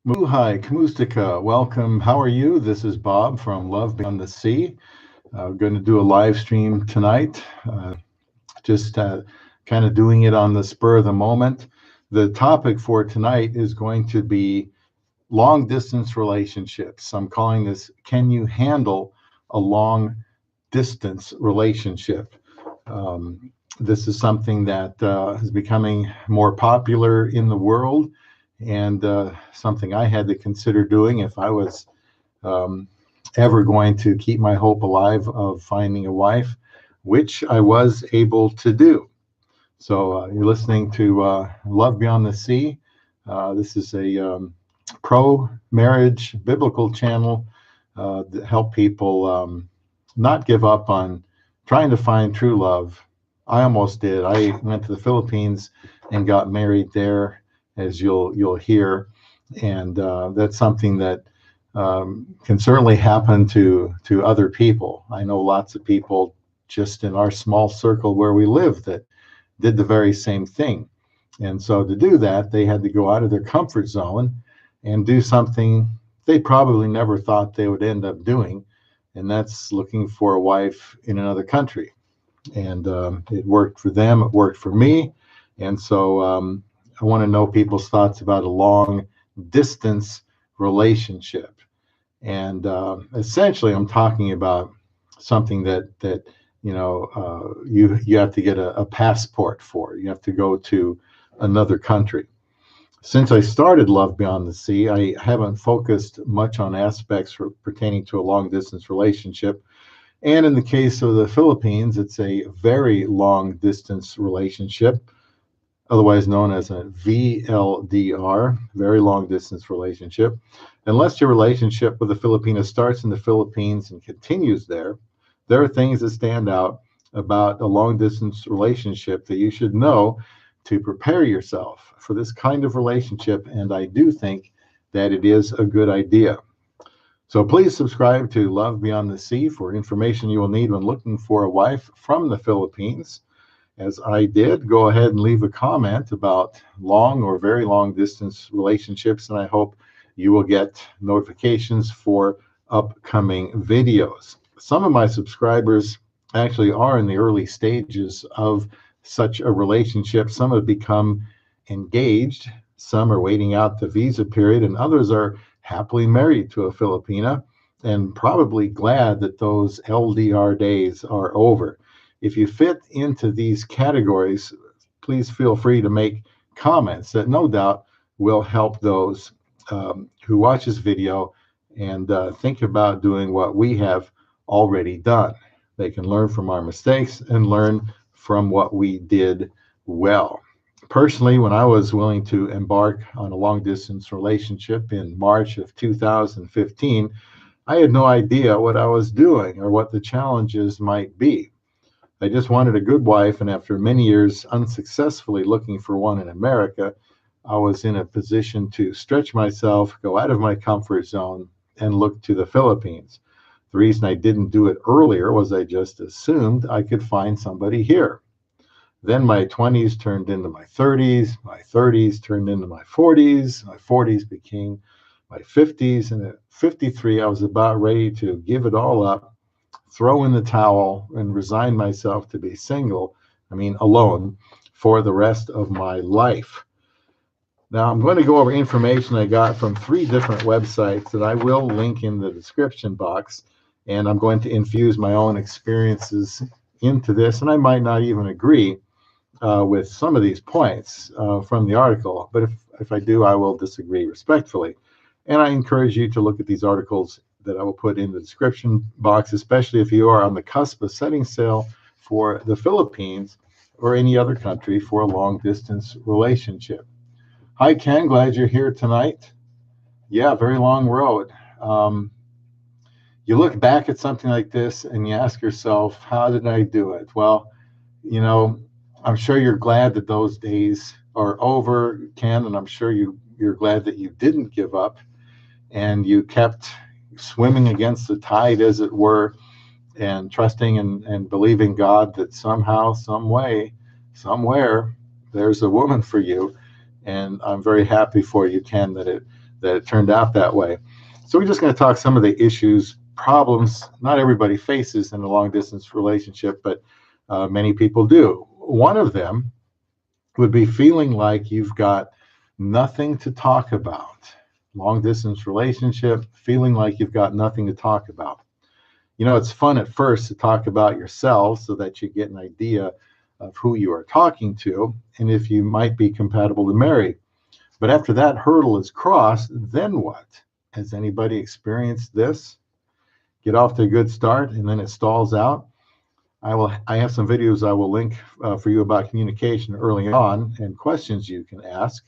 Muhai Kamustika, welcome. How are you? This is Bob from Love Beyond the Sea. I'm going to do a live stream tonight, just kind of doing it on the spur of the moment. The topic for tonight is going to be long distance relationships. I'm calling this, Can You Handle a Long Distance Relationship? This is something that is becoming more popular in the world, and something I had to consider doing if I was um, ever going to keep my hope alive of finding a wife, which I was able to do. So you're listening to Love Beyond the Sea. This is a pro-marriage biblical channel that help people not give up on trying to find true love. I almost did. I went to the Philippines and got married there, as you'll hear, and that's something that can certainly happen to other people. I know lots of people just in our small circle where we live that did the very same thing. And so to do that, they had to go out of their comfort zone and do something they probably never thought they would end up doing, and that's looking for a wife in another country. And it worked for them, it worked for me. And so I want to know people's thoughts about a long distance relationship. And essentially, I'm talking about something that you have to get a passport for. You have to go to another country. Since I started Love Beyond the Sea, I haven't focused much on aspects pertaining to a long distance relationship. And in the case of the Philippines, it's a very long distance relationship, otherwise known as a VLDR, very long distance relationship. Unless your relationship with a Filipina starts in the Philippines and continues there, there are things that stand out about a long distance relationship that you should know to prepare yourself for this kind of relationship. And I do think that it is a good idea. So please subscribe to Love Beyond the Sea for information you will need when looking for a wife from the Philippines. As I did, go ahead and leave a comment about long or very long distance relationships, and I hope you will get notifications for upcoming videos. Some of my subscribers actually are in the early stages of such a relationship. Some have become engaged, some are waiting out the visa period, and others are happily married to a Filipina and probably glad that those LDR days are over. If you fit into these categories, please feel free to make comments that no doubt will help those who watch this video and think about doing what we have already done. They can learn from our mistakes and learn from what we did well. Personally, when I was willing to embark on a long distance relationship in March of 2015, I had no idea what I was doing or what the challenges might be. I just wanted a good wife, and after many years unsuccessfully looking for one in America, I was in a position to stretch myself, go out of my comfort zone, and look to the Philippines. The reason I didn't do it earlier was I just assumed I could find somebody here. Then my 20s turned into my 30s turned into my 40s became my 50s, and at 53, I was about ready to give it all up, throw in the towel, and resign myself to be single, alone, for the rest of my life. Now, I'm going to go over information I got from 3 different websites that I will link in the description box, and I'm going to infuse my own experiences into this, and I might not even agree with some of these points from the article, but if I do, I will disagree respectfully. And I encourage you to look at these articles that I will put in the description box, especially if you are on the cusp of setting sail for the Philippines or any other country for a long distance relationship. Hi, Ken, glad you're here tonight. Yeah, very long road. You look back at something like this and you ask yourself, how did I do it? Well, I'm sure you're glad that those days are over, Ken, and I'm sure you're glad that you didn't give up and you kept swimming against the tide, as it were, and trusting and believing God that somehow, some way, somewhere, there's a woman for you. And I'm very happy for you, Ken, that it that it turned out that way. So we're just going to talk some of the issues, problems not everybody faces in a long distance relationship, but many people do. One of them would be feeling like you've got nothing to talk about. Long distance relationship, feeling like you've got nothing to talk about. You know, it's fun at first to talk about yourself so that you get an idea of who you are talking to and if you might be compatible to marry. But after that hurdle is crossed, then what? Has anybody experienced this? Get off to a good start and then it stalls out. I have some videos I will link for you about communication early on and questions you can ask.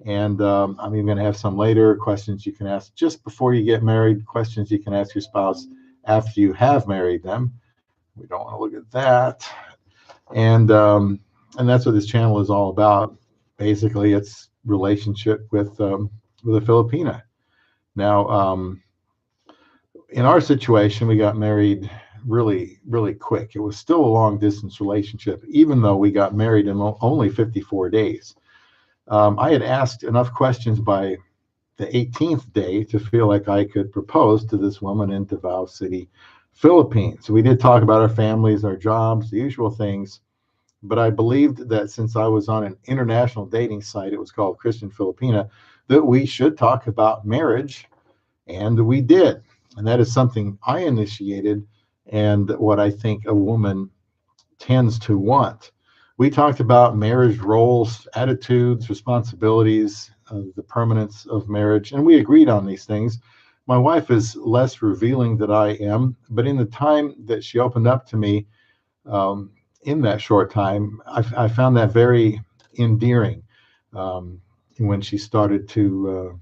And I'm even going to have some later questions you can ask just before you get married, questions you can ask your spouse after you have married them. We don't want to look at that. And that's what this channel is all about. Basically, it's relationship with a Filipina. Now, in our situation, we got married really, really quick. It was still a long distance relationship, even though we got married in only 54 days. I had asked enough questions by the 18th day to feel like I could propose to this woman in Davao City, Philippines. We did talk about our families, our jobs, the usual things, but I believed that since I was on an international dating site, it was called Christian Filipina, that we should talk about marriage, and we did. And that is something I initiated and what I think a woman tends to want. We talked about marriage roles, attitudes, responsibilities, the permanence of marriage, and we agreed on these things. My wife is less revealing than I am, but in the time that she opened up to me, in that short time, I found that very endearing when she started to,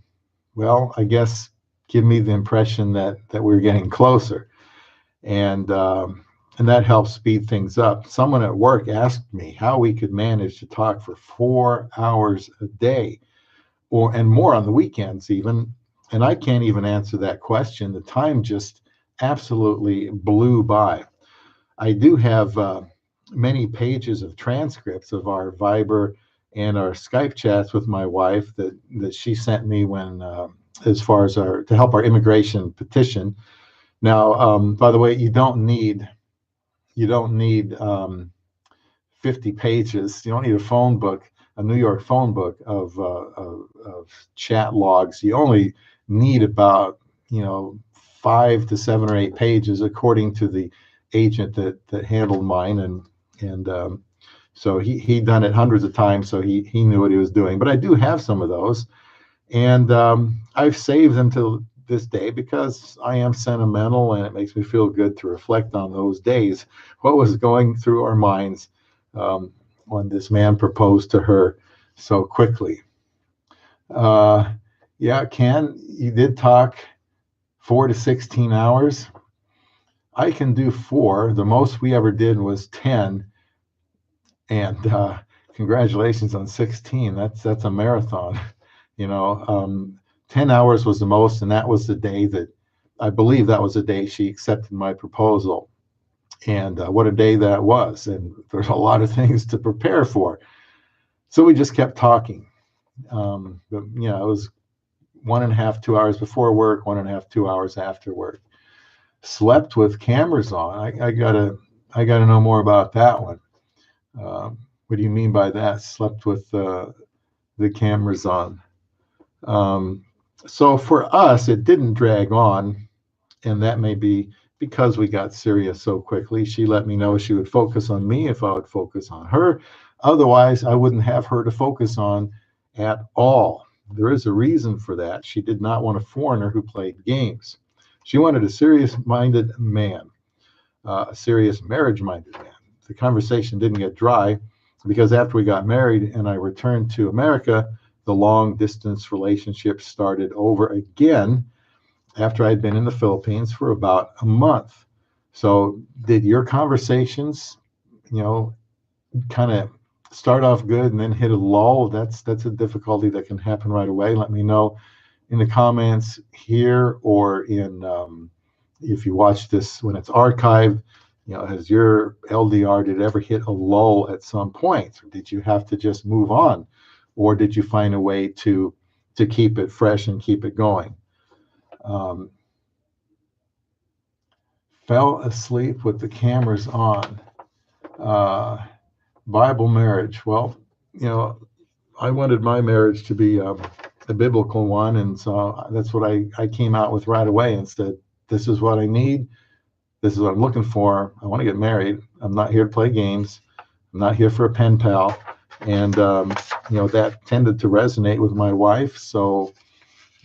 well, I guess, give me the impression that we were getting closer. And that helped speed things up. Someone at work asked me how we could manage to talk for 4 hours a day and more on the weekends even. And I can't even answer that question. The time just absolutely blew by. I do have many pages of transcripts of our Viber and our Skype chats with my wife that she sent me when, as far as to help our immigration petition. Now, by the way, you don't need 50 pages. You don't need a phone book, a New York phone book of chat logs. You only need about 5 to 7 or 8 pages, according to the agent that handled mine, and so he done it hundreds of times, so he knew what he was doing. But I do have some of those, and I've saved them to this day because I am sentimental, and it makes me feel good to reflect on those days. What was going through our minds when this man proposed to her so quickly? Yeah, Ken, you did talk 4 to 16 hours. I can do 4. The most we ever did was 10. And congratulations on 16. That's a marathon. 10 hours was the most, and that was the day that I believe that was the day she accepted my proposal. And what a day that was. And there's a lot of things to prepare for. So we just kept talking. But, it was 1.5, 2 hours before work, 1.5, 2 hours after work. Slept with cameras on. I gotta know more about that one. What do you mean by that? Slept with the cameras on. So for us, it didn't drag on, and that may be because we got serious so quickly. She let me know she would focus on me if I would focus on her. Otherwise, I wouldn't have her to focus on at all. There is a reason for that. She did not want a foreigner who played games. She wanted a serious-minded man, a serious marriage-minded man. The conversation didn't get dry because after we got married and I returned to America, the long-distance relationship started over again after I'd been in the Philippines for about a month. So did your conversations, kind of start off good and then hit a lull? That's a difficulty that can happen right away. Let me know in the comments here, or in if you watch this when it's archived. Has your LDR, did it ever hit a lull at some point? Or did you have to just move on? Or did you find a way to to keep it fresh and keep it going. Um, Fell asleep with the cameras on. Uh, Bible marriage. Well, you know, I wanted my marriage to be a biblical one, and so that's what I came out with right away and said, this is what I need. This is what I'm looking for. I want to get married. I'm not here to play games. I'm not here for a pen pal. And, you know, that tended to resonate with my wife. So,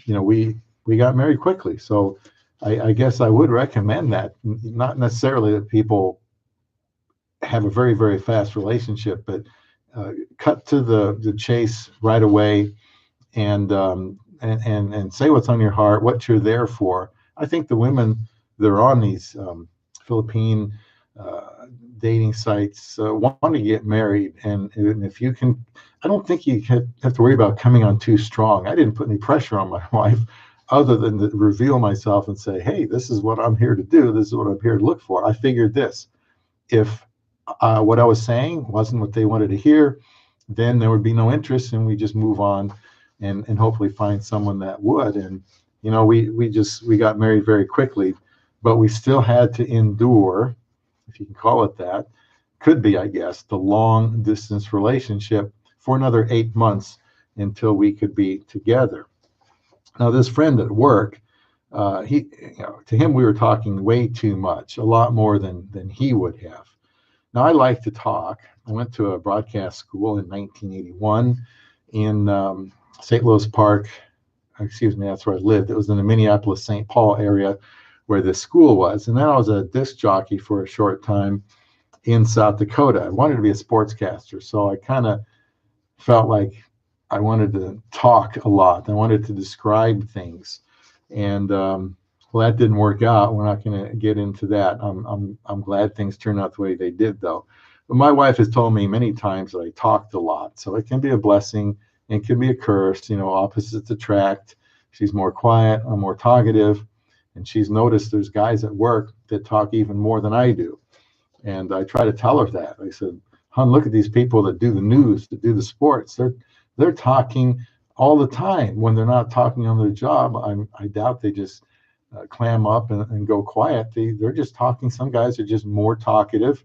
you know, we got married quickly. So I guess I would recommend that. Not necessarily that people have a very, very fast relationship, but cut to the chase right away, and say what's on your heart, what you're there for. I think the women that are on these Philippine dating sites want to get married, and if you can, I don't think you have to worry about coming on too strong. I didn't put any pressure on my wife, other than to reveal myself and say, hey, this is what I'm here to do. This is what I'm here to look for. I figured this. If what I was saying wasn't what they wanted to hear, then there would be no interest, and we just move on, and hopefully find someone that would. And you know, we got married very quickly, but we still had to endure, if you can call it that, could be, I guess, the long distance relationship for another 8 months until we could be together. Now, this friend at work, to him, we were talking way too much, a lot more than he would have. Now, I like to talk. I went to a broadcast school in 1981 in St. Louis Park. Excuse me, that's where I lived. It was in the Minneapolis, St. Paul area where the school was. And then I was a disc jockey for a short time in South Dakota. I wanted to be a sportscaster, so I kind of felt like I wanted to talk a lot. I wanted to describe things. And well, that didn't work out. We're not going to get into that. I'm glad things turned out the way they did, though. But my wife has told me many times that I talked a lot, so it can be a blessing and can be a curse. You know, opposites attract. She's more quiet, I'm more talkative, and she's noticed there's guys at work that talk even more than I do. And I try to tell her that. I said, hon, look at these people that do the news, that do the sports. They're talking all the time. When they're not talking on their job, I doubt they just clam up and go quiet. They're just talking. Some guys are just more talkative.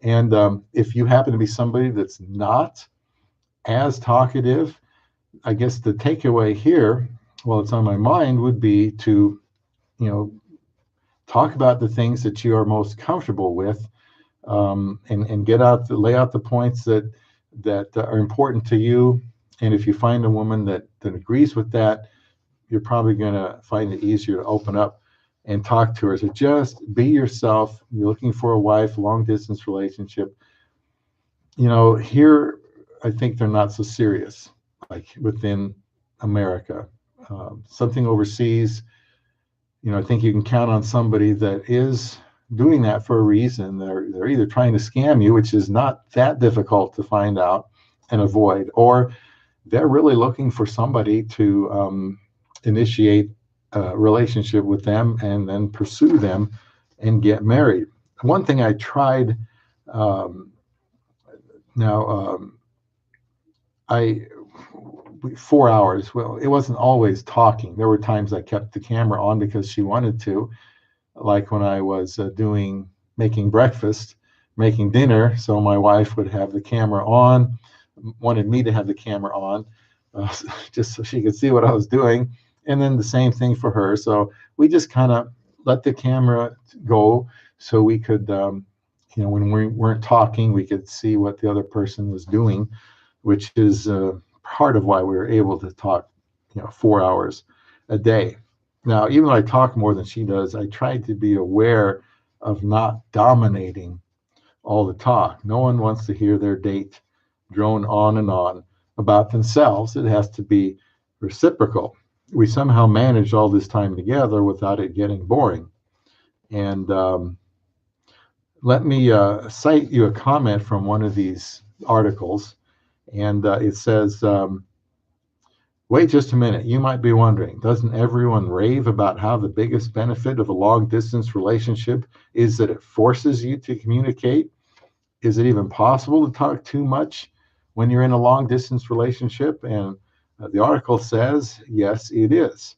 And if you happen to be somebody that's not as talkative, I guess the takeaway here, well, it's on my mind, would be to, you know, talk about the things that you are most comfortable with, and lay out the points that are important to you. And if you find a woman that agrees with that, you're probably going to find it easier to open up and talk to her. So just be yourself. You're looking for a wife, long distance relationship. You know, here, I think they're not so serious, like within America. Something overseas, you know, I think you can count on somebody that is doing that for a reason. They're either trying to scam you, which is not that difficult to find out and avoid, or they're really looking for somebody to initiate a relationship with them and then pursue them and get married. One thing I tried, now, I 4 hours. Well, it wasn't always talking. There were times I kept the camera on because she wanted to, like when I was making breakfast, making dinner. So my wife would have the camera on, wanted me to have the camera on, just so she could see what I was doing. And then the same thing for her. So we just kind of let the camera go so we could, you know, when we weren't talking, we could see what the other person was doing, which is part of why we were able to talk, you know, 4 hours a day. Now, even though I talk more than she does, I try to be aware of not dominating all the talk. No one wants to hear their date drone on and on about themselves. It has to be reciprocal. We somehow managed all this time together without it getting boring. And let me cite you a comment from one of these articles. And it says, wait just a minute. You might be wondering, doesn't everyone rave about how the biggest benefit of a long distance relationship is that it forces you to communicate? Is it even possible to talk too much when you're in a long distance relationship? And The article says, yes, it is.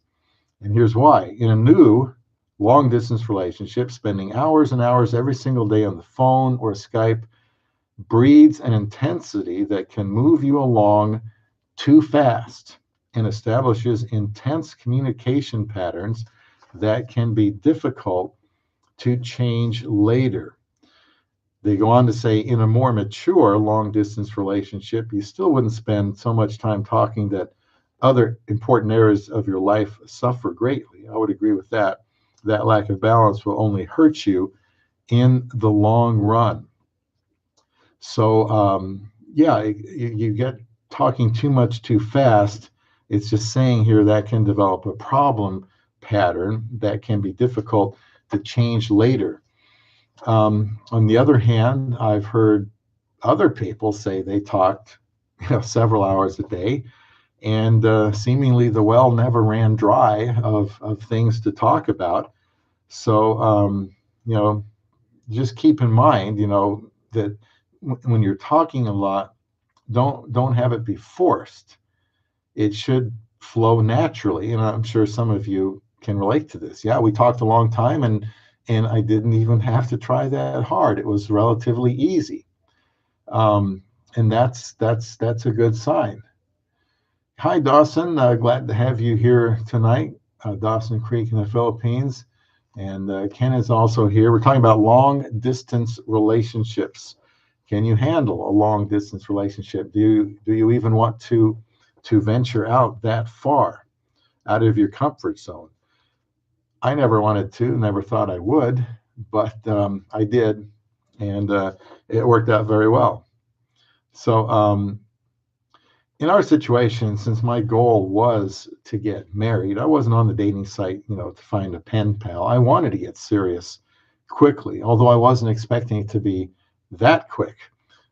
And here's why. In a new long distance relationship, spending hours and hours every single day on the phone or Skype breeds an intensity that can move you along too fast and establishes intense communication patterns that can be difficult to change later. They go on to say, in a more mature long distance relationship, you still wouldn't spend so much time talking that other important areas of your life suffer greatly. I would agree with that. That lack of balance will only hurt you in the long run. So, yeah, you get talking too much too fast. It's just saying here that can develop a problem pattern that can be difficult to change later. On the other hand, I've heard other people say they talked, several hours a day, and seemingly the well never ran dry of things to talk about. So, you know, just keep in mind, that when you're talking a lot, don't have it be forced. It should flow naturally, and I'm sure some of you can relate to this. Yeah, we talked a long time, and I didn't even have to try that hard. It was relatively easy, and that's a good sign. Hi, Dawson. Glad to have you here tonight, Dawson Creek in the Philippines. And Ken is also here. We're talking about long distance relationships. Can you handle a long distance relationship? Do you even want to venture out that far, out of your comfort zone? I never wanted to, never thought I would, but I did, and it worked out very well. So, in our situation, since my goal was to get married, I wasn't on the dating site, to find a pen pal. I wanted to get serious quickly, although I wasn't expecting it to be that quick.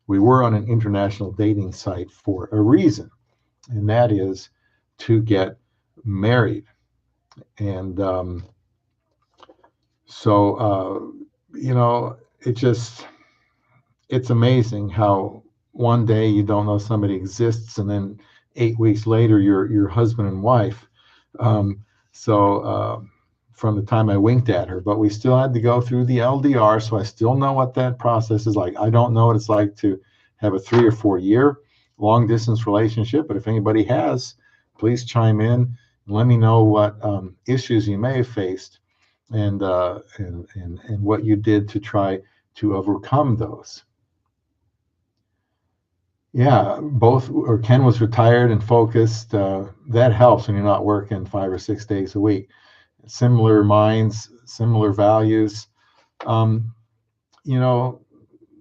We were on an international dating site for a reason, and that is to get married. And so, it's amazing how one day you don't know somebody exists, and then 8 weeks later you're husband and wife. So from the time I winked at her, but we still had to go through the LDR, so I still know what that process is like. I don't know what it's like to have a 3 or 4 year long distance relationship, but if anybody has, please chime in and let me know what issues you may have faced, and what you did to try to overcome those. Yeah, Ken was retired and focused. That helps when you're not working 5 or 6 days a week. Similar minds, similar values. Um, you know,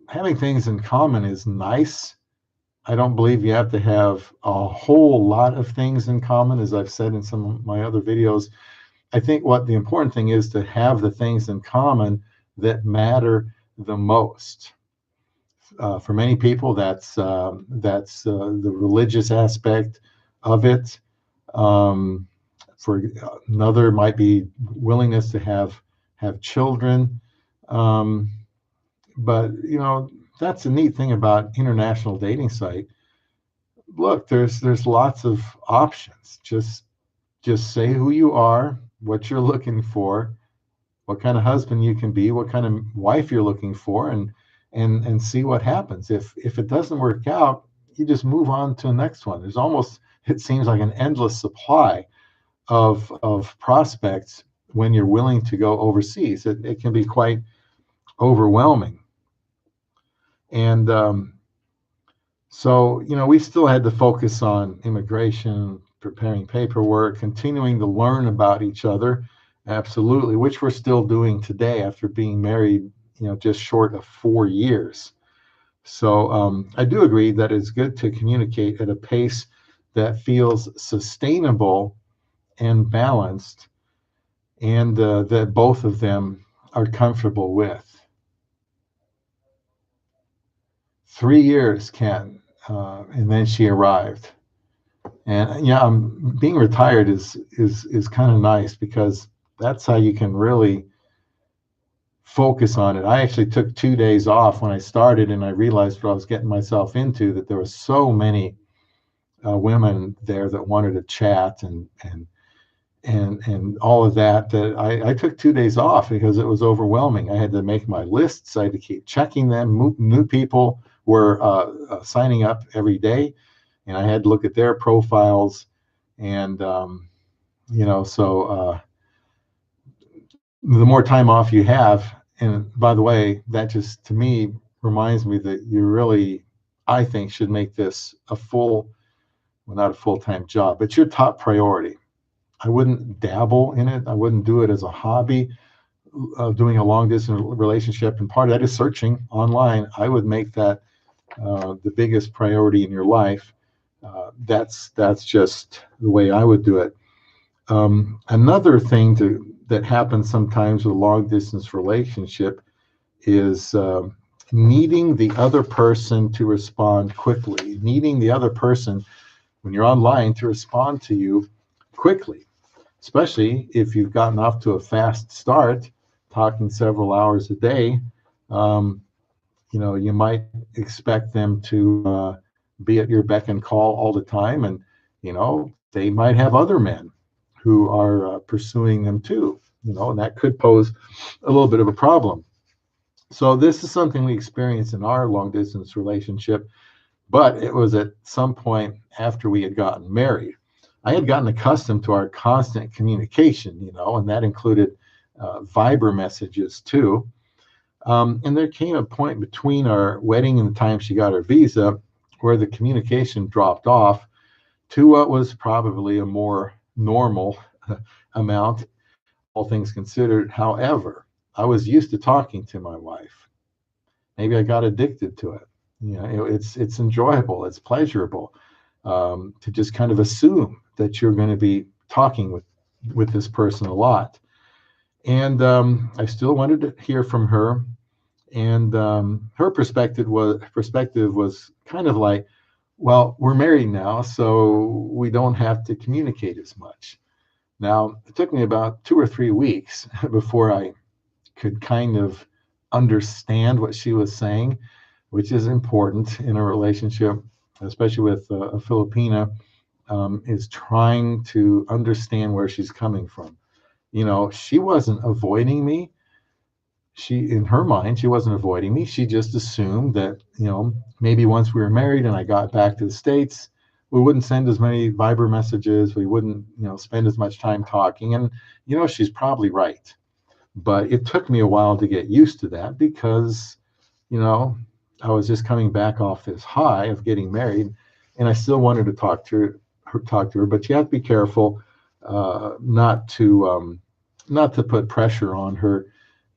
Having things in common is nice. I don't believe you have to have a whole lot of things in common, as I've said in some of my other videos. I think what the important thing is to have the things in common that matter the most. For many people, that's the religious aspect of it. For another, might be willingness to have children. But that's the neat thing about international dating site. Look, there's lots of options. Just say who you are, what you're looking for, what kind of husband you can be, what kind of wife you're looking for, and see what happens. If it doesn't work out, you just move on to the next one. There's almost, it seems like, an endless supply of prospects when you're willing to go overseas. It can be quite overwhelming. And so, we still had to focus on immigration, preparing paperwork, continuing to learn about each other. Absolutely, which we're still doing today after being married, just short of 4 years. So I do agree that it's good to communicate at a pace that feels sustainable and balanced, and that both of them are comfortable with. 3 years, Ken, and then she arrived. And being retired is kind of nice, because that's how you can really focus on it. I actually took 2 days off when I started, and I realized what I was getting myself into, that there were so many women there that wanted to chat and all of that. That I took 2 days off because it was overwhelming. I had to make my lists. I had to keep checking them. New people were signing up every day, and I had to look at their profiles. And so the more time off you have, and by the way, that just to me reminds me that you really, I think, should make this a full, well, not a full-time job, but your top priority. I wouldn't dabble in it. I wouldn't do it as a hobby, doing a long distance relationship. And part of that is searching online. I would make that the biggest priority in your life. That's just the way I would do it. Another thing that happens sometimes with a long distance relationship is needing the other person to respond quickly, needing the other person when you're online to respond to you quickly, especially if you've gotten off to a fast start, talking several hours a day. Um, you might expect them to be at your beck and call all the time, and they might have other men who are pursuing them too. And that could pose a little bit of a problem. So this is something we experienced in our long distance relationship, but it was at some point after we had gotten married. I had gotten accustomed to our constant communication, and that included Viber messages too. And there came a point between our wedding and the time she got her visa where the communication dropped off to what was probably a more normal amount, all things considered. However, I was used to talking to my wife. Maybe I got addicted to it. It's enjoyable, it's pleasurable to just kind of assume that you're going to be talking with this person a lot. And I still wanted to hear from her. And her perspective was kind of like, well, we're married now, so we don't have to communicate as much. Now, it took me about 2 or 3 weeks before I could kind of understand what she was saying, which is important in a relationship, especially with a Filipina, is trying to understand where she's coming from. She wasn't avoiding me. In her mind, she wasn't avoiding me. She just assumed that, maybe once we were married and I got back to the States, we wouldn't send as many Viber messages. We wouldn't, spend as much time talking. And, she's probably right. But it took me a while to get used to that because, I was just coming back off this high of getting married, and I still wanted to talk to her. But you have to be careful not to put pressure on her,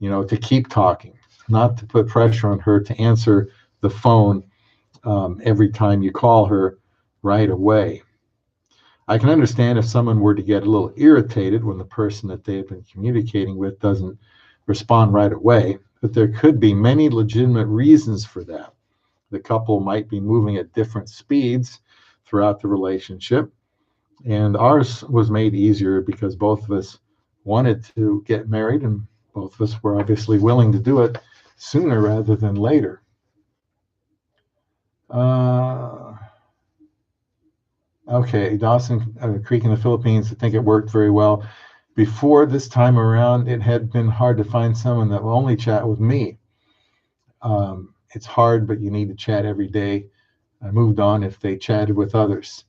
to keep talking, not to put pressure on her to answer the phone every time you call her right away. I can understand if someone were to get a little irritated when the person that they've been communicating with doesn't respond right away, but there could be many legitimate reasons for that. The couple might be moving at different speeds throughout the relationship, and ours was made easier because both of us wanted to get married, and both of us were obviously willing to do it sooner rather than later. Okay, Dawson Creek in the Philippines, I think it worked very well. Before this time around, it had been hard to find someone that will only chat with me. It's hard, but you need to chat every day. I moved on if they chatted with others.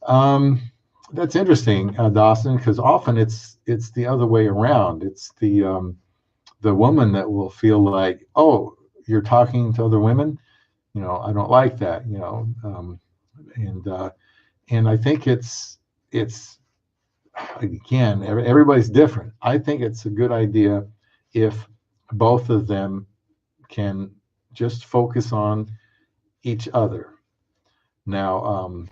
That's interesting, Dawson, because often it's the other way around. It's the woman that will feel like, oh, you're talking to other women. I don't like that. And I think it's again, everybody's different. I think it's a good idea if both of them can just focus on each other. Now,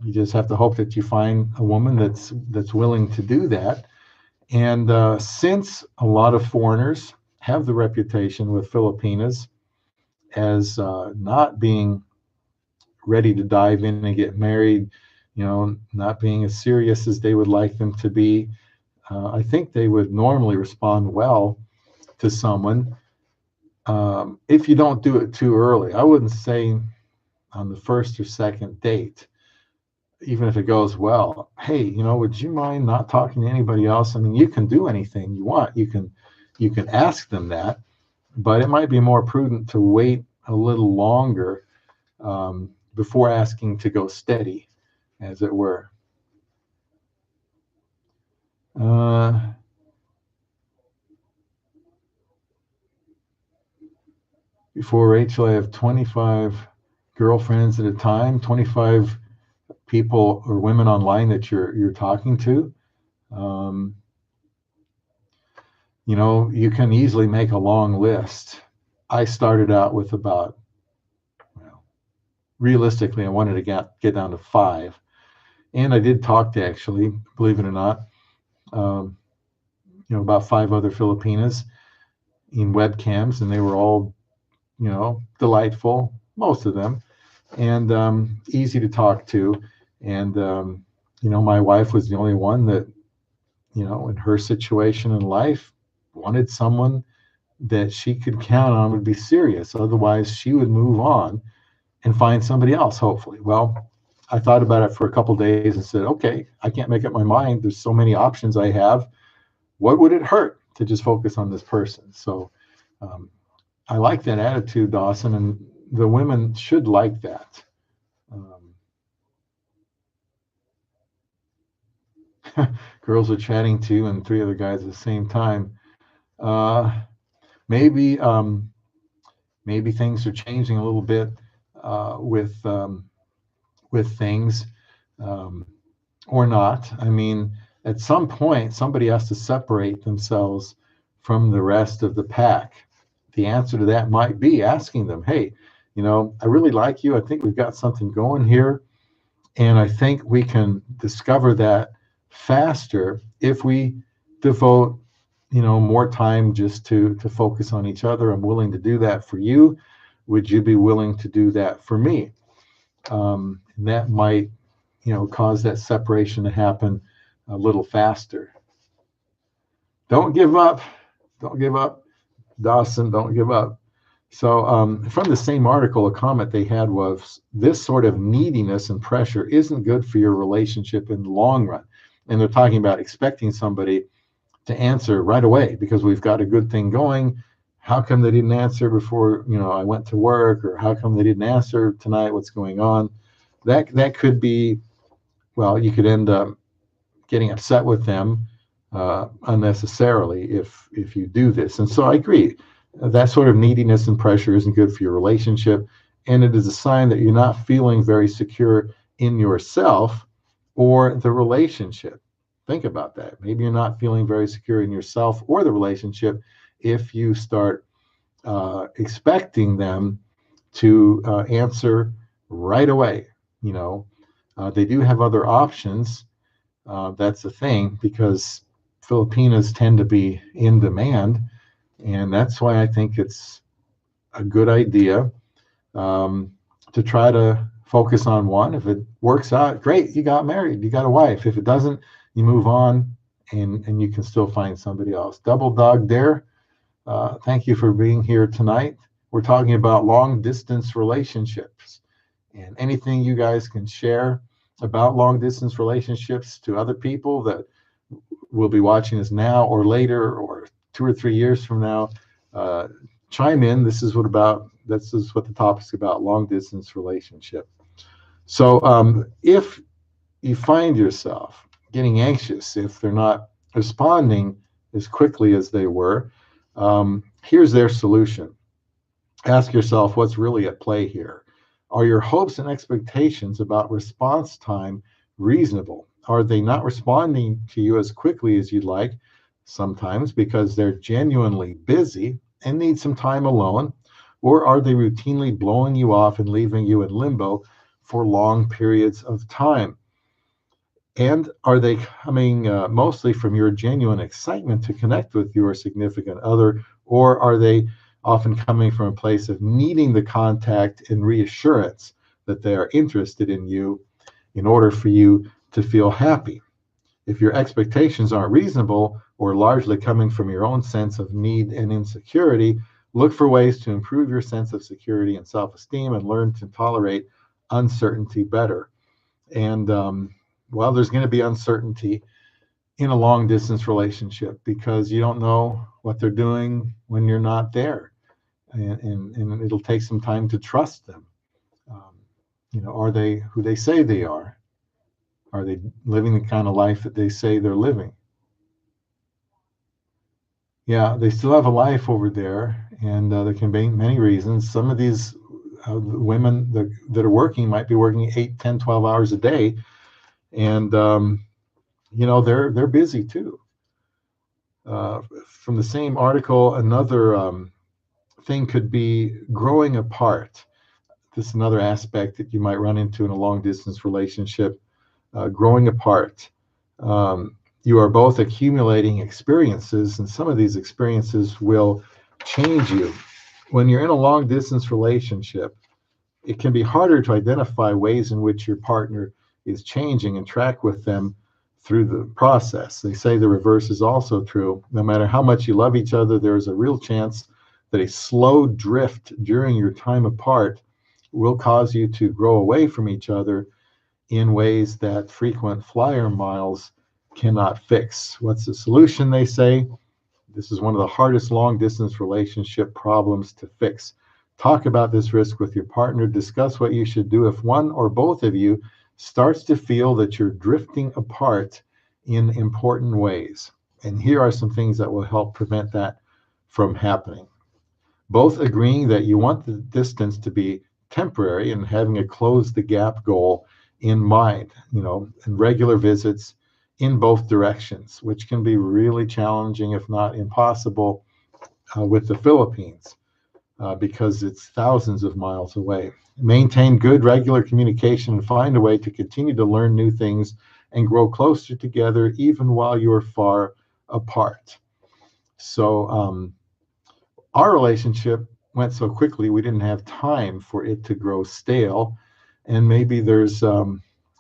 you just have to hope that you find a woman that's willing to do that. And since a lot of foreigners have the reputation with Filipinas as not being ready to dive in and get married, not being as serious as they would like them to be, I think they would normally respond well to someone if you don't do it too early. I wouldn't say on the first or second date. even if it goes well, hey, would you mind not talking to anybody else? I mean, you can do anything you want. You can ask them that, but it might be more prudent to wait a little longer before asking to go steady, as it were. Uh, Before Rachel, I have 25 girlfriends at a time, 25 people or women online that you're talking to. Um, you can easily make a long list. I started out with about, well, realistically, I wanted to get down to 5, and I did talk to, actually, believe it or not, um, about 5 other Filipinas in webcams, and they were all, delightful, most of them, and easy to talk to. And my wife was the only one that, in her situation in life, wanted someone that she could count on would be serious. Otherwise, she would move on and find somebody else, hopefully. Well, I thought about it for a couple of days and said, okay, I can't make up my mind. There's so many options I have. What would it hurt to just focus on this person? So um, I like that attitude, Dawson, and the women should like that. Girls are chatting to and 3 other guys at the same time. Uh, maybe maybe things are changing a little bit with things, um, or not. I mean, at some point, somebody has to separate themselves from the rest of the pack. The answer to that might be asking them, hey, I really like you. I think we've got something going here. And I think we can discover that faster if we devote, more time just to focus on each other. I'm willing to do that for you. Would you be willing to do that for me? And that might, cause that separation to happen a little faster. Don't give up. Don't give up, Dawson. Don't give up. So from the same article, a comment they had was, this sort of neediness and pressure isn't good for your relationship in the long run. And they're talking about expecting somebody to answer right away because we've got a good thing going. How come they didn't answer before, I went to work? Or how come they didn't answer tonight? What's going on? That could be, well, you could end up getting upset with them unnecessarily if you do this. And so I agree. That sort of neediness and pressure isn't good for your relationship, and it is a sign that you're not feeling very secure in yourself or the relationship. Think about that. Maybe you're not feeling very secure in yourself or the relationship if you start expecting them to answer right away. They do have other options. That's the thing, because Filipinas tend to be in demand, and that's why I think it's a good idea um, to try to focus on one. If it works out, great, you got married, you got a wife. If it doesn't, you move on, and you can still find somebody else. Double Dog Dare, thank you for being here tonight. We're talking about long distance relationships, and anything you guys can share about long distance relationships to other people that will be watching us now or later or 2 or 3 years from now, uh, chime in. This is what the topic's about: long distance relationship. So if you find yourself getting anxious if they're not responding as quickly as they were, here's their solution. Ask yourself what's really at play here. Are your hopes and expectations about response time reasonable? Are they not responding to you as quickly as you'd like? Sometimes because they're genuinely busy and need some time alone, or are they routinely blowing you off and leaving you in limbo for long periods of time? And are they coming mostly from your genuine excitement to connect with your significant other, or are they often coming from a place of needing the contact and reassurance that they are interested in you in order for you to feel happy? If your expectations aren't reasonable or largely coming from your own sense of need and insecurity, look for ways to improve your sense of security and self-esteem and learn to tolerate uncertainty better. And well, there's going to be uncertainty in a long distance relationship because you don't know what they're doing when you're not there. And it'll take some time to trust them. Um, are they who they say they are? Are they living the kind of life that they say they're living? Yeah, they still have a life over there, and there can be many reasons. Some of these women that are working might be working 8, 10, 12 hours a day, and they're busy too. From the same article, another thing could be growing apart. This is another aspect that you might run into in a long distance relationship, growing apart. You are both accumulating experiences, and some of these experiences will change you. When you're in a long distance relationship, it can be harder to identify ways in which your partner is changing and track with them through the process. They say the reverse is also true. No matter how much you love each other, there is a real chance that a slow drift during your time apart will cause you to grow away from each other in ways that frequent flyer miles cannot fix. What's the solution? They say this is one of the hardest long distance relationship problems to fix. Talk about this risk with your partner. Discuss what you should do if one or both of you starts to feel that you're drifting apart in important ways. And here are some things that will help prevent that from happening. Both agreeing that you want the distance to be temporary and having a close the gap goal in mind, and regular visits in both directions, which can be really challenging, if not impossible, with the Philippines because it's thousands of miles away. Maintain good regular communication and find a way to continue to learn new things and grow closer together even while you're far apart. So, our relationship went so quickly, we didn't have time for it to grow stale. And maybe there's a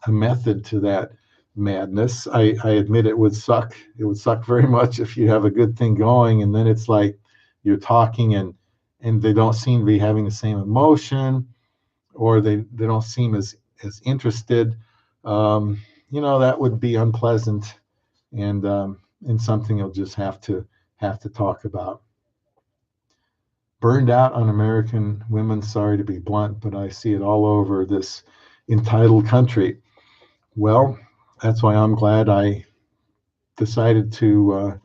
method to that madness. I admit it would suck. It would suck very much if you have a good thing going and then it's like you're talking and they don't seem to be having the same emotion or they don't seem as interested. That would be unpleasant and something you'll just have to talk about. Burned out on American women. Sorry to be blunt, but I see it all over this entitled country. Well, that's why I'm glad I decided to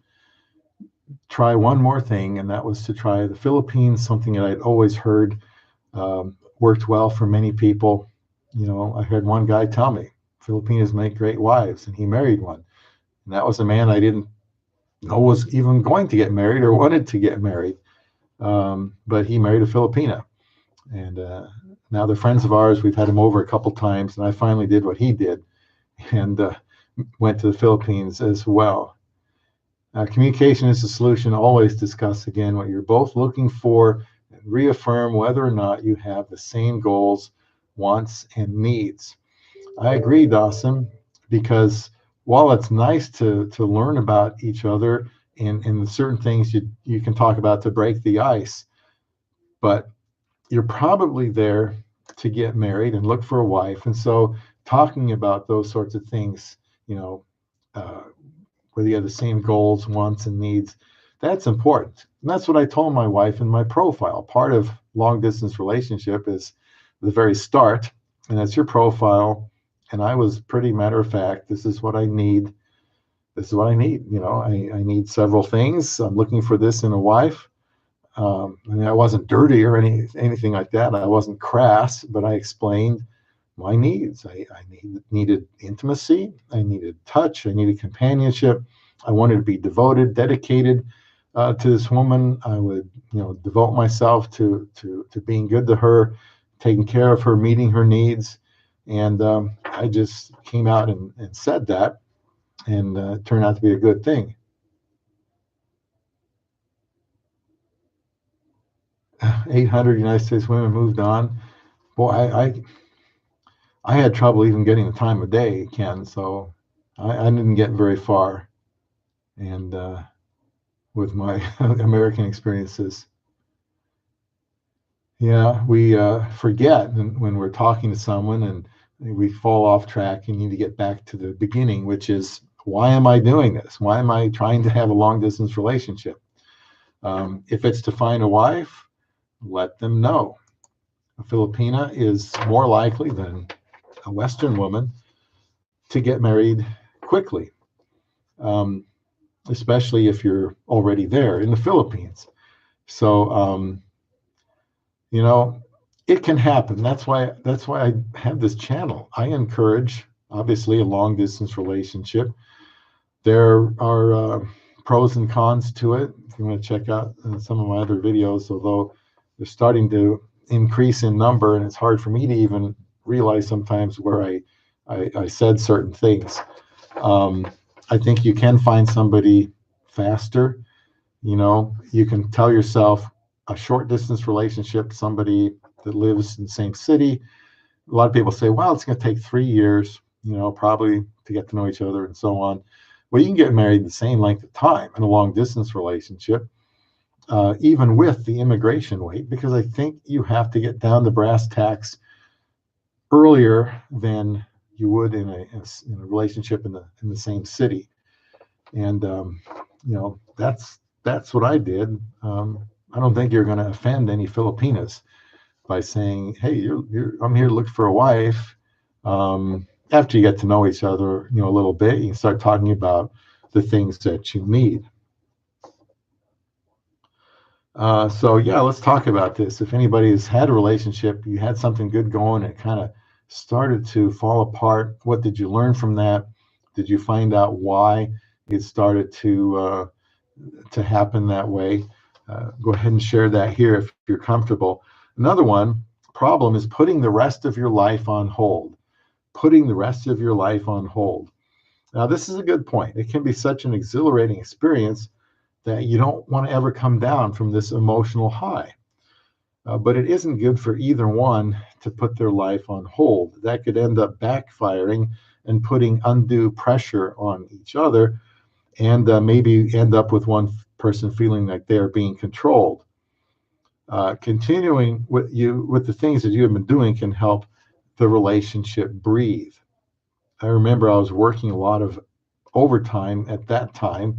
try one more thing, and that was to try the Philippines, something that I'd always heard worked well for many people. I heard one guy tell me Filipinos make great wives, and he married one. And that was a man I didn't know was even going to get married or wanted to get married. But he married a Filipina. And now they're friends of ours. We've had him over a couple times, and I finally did what he did and went to the Philippines as well. Communication is the solution. Always discuss again what you're both looking for and reaffirm whether or not you have the same goals, wants, and needs. I agree, Dawson, because while it's nice to learn about each other and certain things you can talk about to break the ice, but you're probably there to get married and look for a wife. And so talking about those sorts of things, uh, whether you have the same goals, wants, and needs, that's important. And that's what I told my wife in my profile. Part of long distance relationship is the very start, and that's your profile. And I was pretty matter of fact, this is what I need. This is what I need. I need several things. I'm looking for this in a wife. I wasn't dirty or anything like that. I wasn't crass, but I explained my needs. I needed intimacy. I needed touch. I needed companionship. I wanted to be devoted, dedicated to this woman. I would, devote myself to being good to her, taking care of her, meeting her needs. And I just came out and said that, and it turned out to be a good thing. 800 United States women moved on. Boy, I had trouble even getting the time of day, Ken. So I didn't get very far, and with my American experiences, yeah, we forget when we're talking to someone, and we fall off track and need to get back to the beginning, which is, why am I doing this? Why am I trying to have a long distance relationship? If it's to find a wife, let them know. A Filipina is more likely than a Western woman to get married quickly, um, especially if you're already there in the Philippines. So, you know, it can happen. That's why I have this channel. I encourage, obviously, a long distance relationship. There are pros and cons to it. If you want to check out some of my other videos, although they're starting to increase in number, and it's hard for me to even realize sometimes where I said certain things. Um, I think you can find somebody faster. You know, you can tell yourself a short distance relationship, somebody that lives in the same city. A lot of people say, well, it's going to take 3 years, you know, probably to get to know each other and so on. Well, you can get married the same length of time in a long distance relationship, even with the immigration wait, because I think you have to get down to brass tacks earlier than you would in a relationship in the same city. And you know, that's what I did. I don't think you're going to offend any Filipinas by saying, "Hey, I'm here to look for a wife." After you get to know each other, you know, a little bit, you can start talking about the things that you need. So yeah, let's talk about this. If anybody has had a relationship, you had something good going, it kind of started to fall apart. What did you learn from that? Did you find out why it started to happen that way? Go ahead and share that here if you're comfortable. Another one problem is putting the rest of your life on hold. Putting the rest of your life on hold. Now, this is a good point. It can be such an exhilarating experience that you don't want to ever come down from this emotional high. But it isn't good for either one to put their life on hold. That could end up backfiring and putting undue pressure on each other, and maybe end up with one person feeling like they are being controlled. Continuing with the things that you have been doing can help the relationship breathe. I remember I was working a lot of overtime at that time,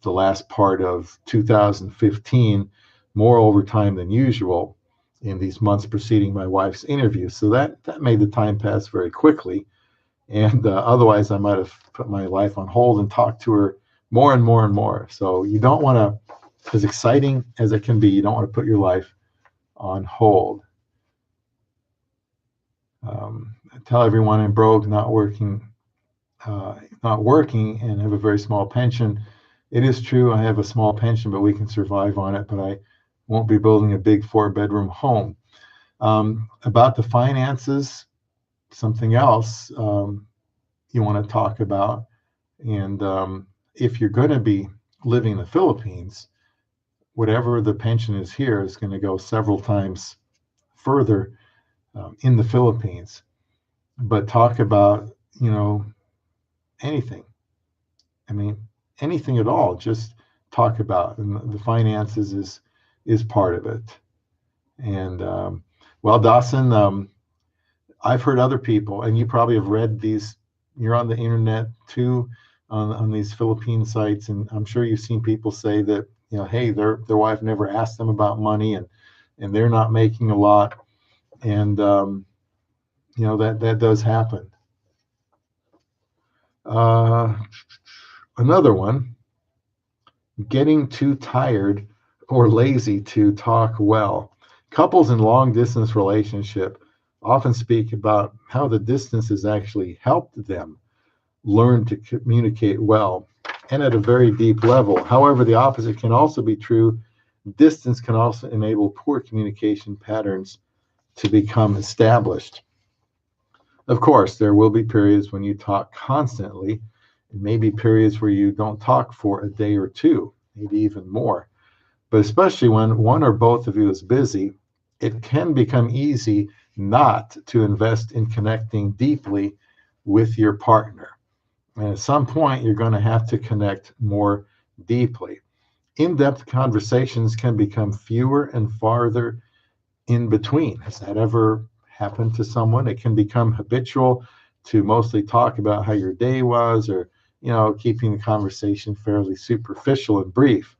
the last part of 2015, more overtime than usual in these months preceding my wife's interview. So that made the time pass very quickly. And otherwise, I might have put my life on hold and talked to her more and more and more. So you don't want to, as exciting as it can be, you don't want to put your life on hold. I tell everyone I'm broke, not working, and have a very small pension. It is true, I have a small pension, but we can survive on it. But I won't be building a big 4-bedroom home. About the finances, something else you want to talk about. And if you're going to be living in the Philippines, whatever the pension is here is going to go several times further in the Philippines. But talk about, you know, anything. I mean, anything at all. Just talk about, and the finances is part of it. And well, Dawson, I've heard other people, and you probably have read these. You're on the internet too, on these Philippine sites, and I'm sure you've seen people say that, you know, hey, their wife never asked them about money, and they're not making a lot, and you know, that does happen. Another one, getting too tired or lazy to talk well. Couples in long distance relationship often speak about how the distance has actually helped them learn to communicate well and at a very deep level. However, the opposite can also be true. Distance can also enable poor communication patterns to become established. Of course, there will be periods when you talk constantly, and maybe periods where you don't talk for a day or two, maybe even more. But especially when one or both of you is busy, it can become easy not to invest in connecting deeply with your partner. And at some point, you're going to have to connect more deeply. In-depth conversations can become fewer and farther in between. Has that ever happen to someone. It can become habitual to mostly talk about how your day was, or keeping the conversation fairly superficial and brief.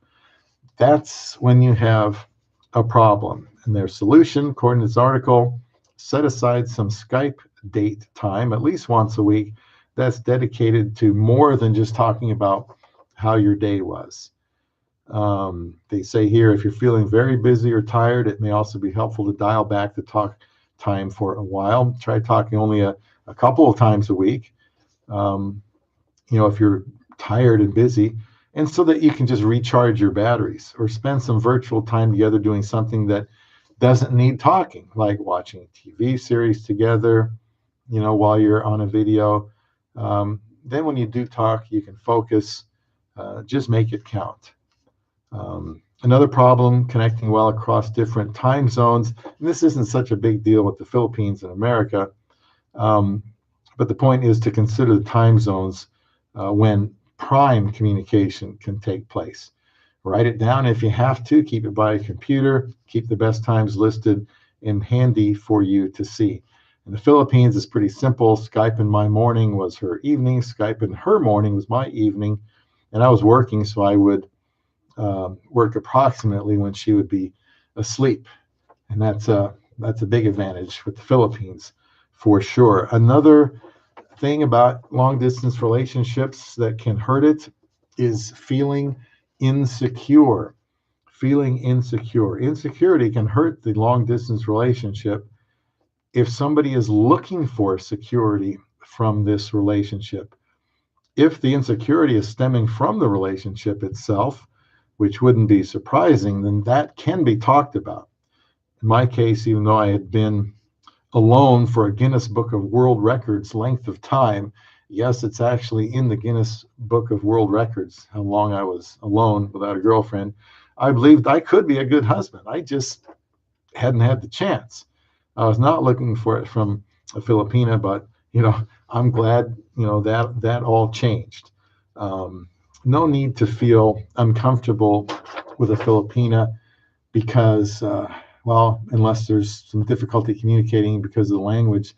That's when you have a problem. And their solution, according to this article, set aside some Skype date time at least once a week that's dedicated to more than just talking about how your day was. They say here, if you're feeling very busy or tired, it may also be helpful to dial back the talk time for a while. Try talking only a couple of times a week, if you're tired and busy, and so that you can just recharge your batteries, or spend some virtual time together doing something that doesn't need talking, like watching a TV series together, while you're on a video. Then when you do talk, you can focus, just make it count. Another problem, connecting well across different time zones. And this isn't such a big deal with the Philippines and America, but the point is to consider the time zones when prime communication can take place. Write it down if you have to. Keep it by a computer. Keep the best times listed and handy for you to see. In the Philippines, it's pretty simple. Skype in my morning was her evening. Skype in her morning was my evening. And I was working, so I would work approximately when she would be asleep. And that's a big advantage with the Philippines, for sure. Another thing about long distance relationships that can hurt it is feeling insecure. Insecurity can hurt the long distance relationship if somebody is looking for security from this relationship. If the insecurity is stemming from the relationship itself, which wouldn't be surprising, then that can be talked about. In my case, even though I had been alone for a Guinness Book of World Records length of time, yes, it's actually in the Guinness Book of World Records how long I was alone without a girlfriend. I believed I could be a good husband. I just hadn't had the chance. I was not looking for it from a Filipina, but I'm glad that all changed. No need to feel uncomfortable with a Filipina because unless there's some difficulty communicating because of the language.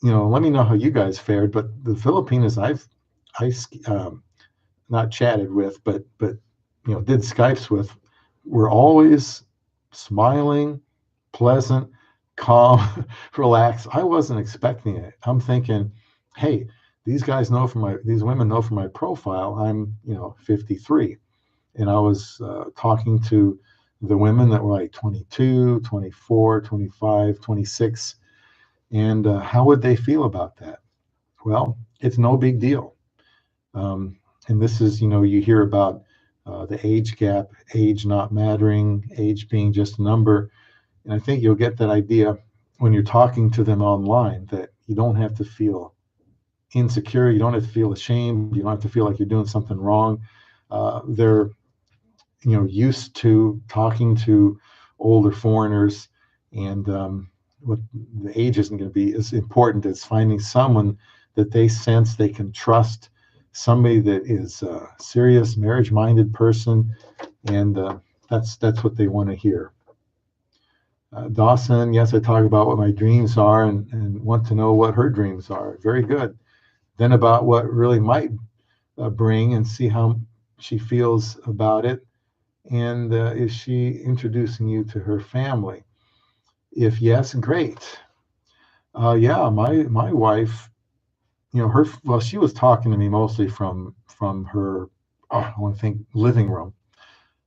Let me know how you guys fared. But the Filipinas I not chatted with, but did Skypes with, were always smiling, pleasant, calm, relaxed. I wasn't expecting it. I'm thinking, hey, these women know from my profile I'm 53, and I was talking to the women that were like 22, 24, 25, 26, and how would they feel about that? Well, it's no big deal. And this is, you hear about the age gap, age not mattering, age being just a number. And I think you'll get that idea when you're talking to them online, that you don't have to feel insecure. You don't have to feel ashamed. You don't have to feel like you're doing something wrong. They're used to talking to older foreigners, and what the age isn't going to be as important as finding someone that they sense they can trust, somebody that is a serious marriage-minded person, and that's what they want to hear. Dawson, yes, I talk about what my dreams are and want to know what her dreams are. Very good. Then about what really might bring, and see how she feels about it. And is she introducing you to her family? If yes, great. Yeah, my wife, she was talking to me mostly from her, I want to think, living room,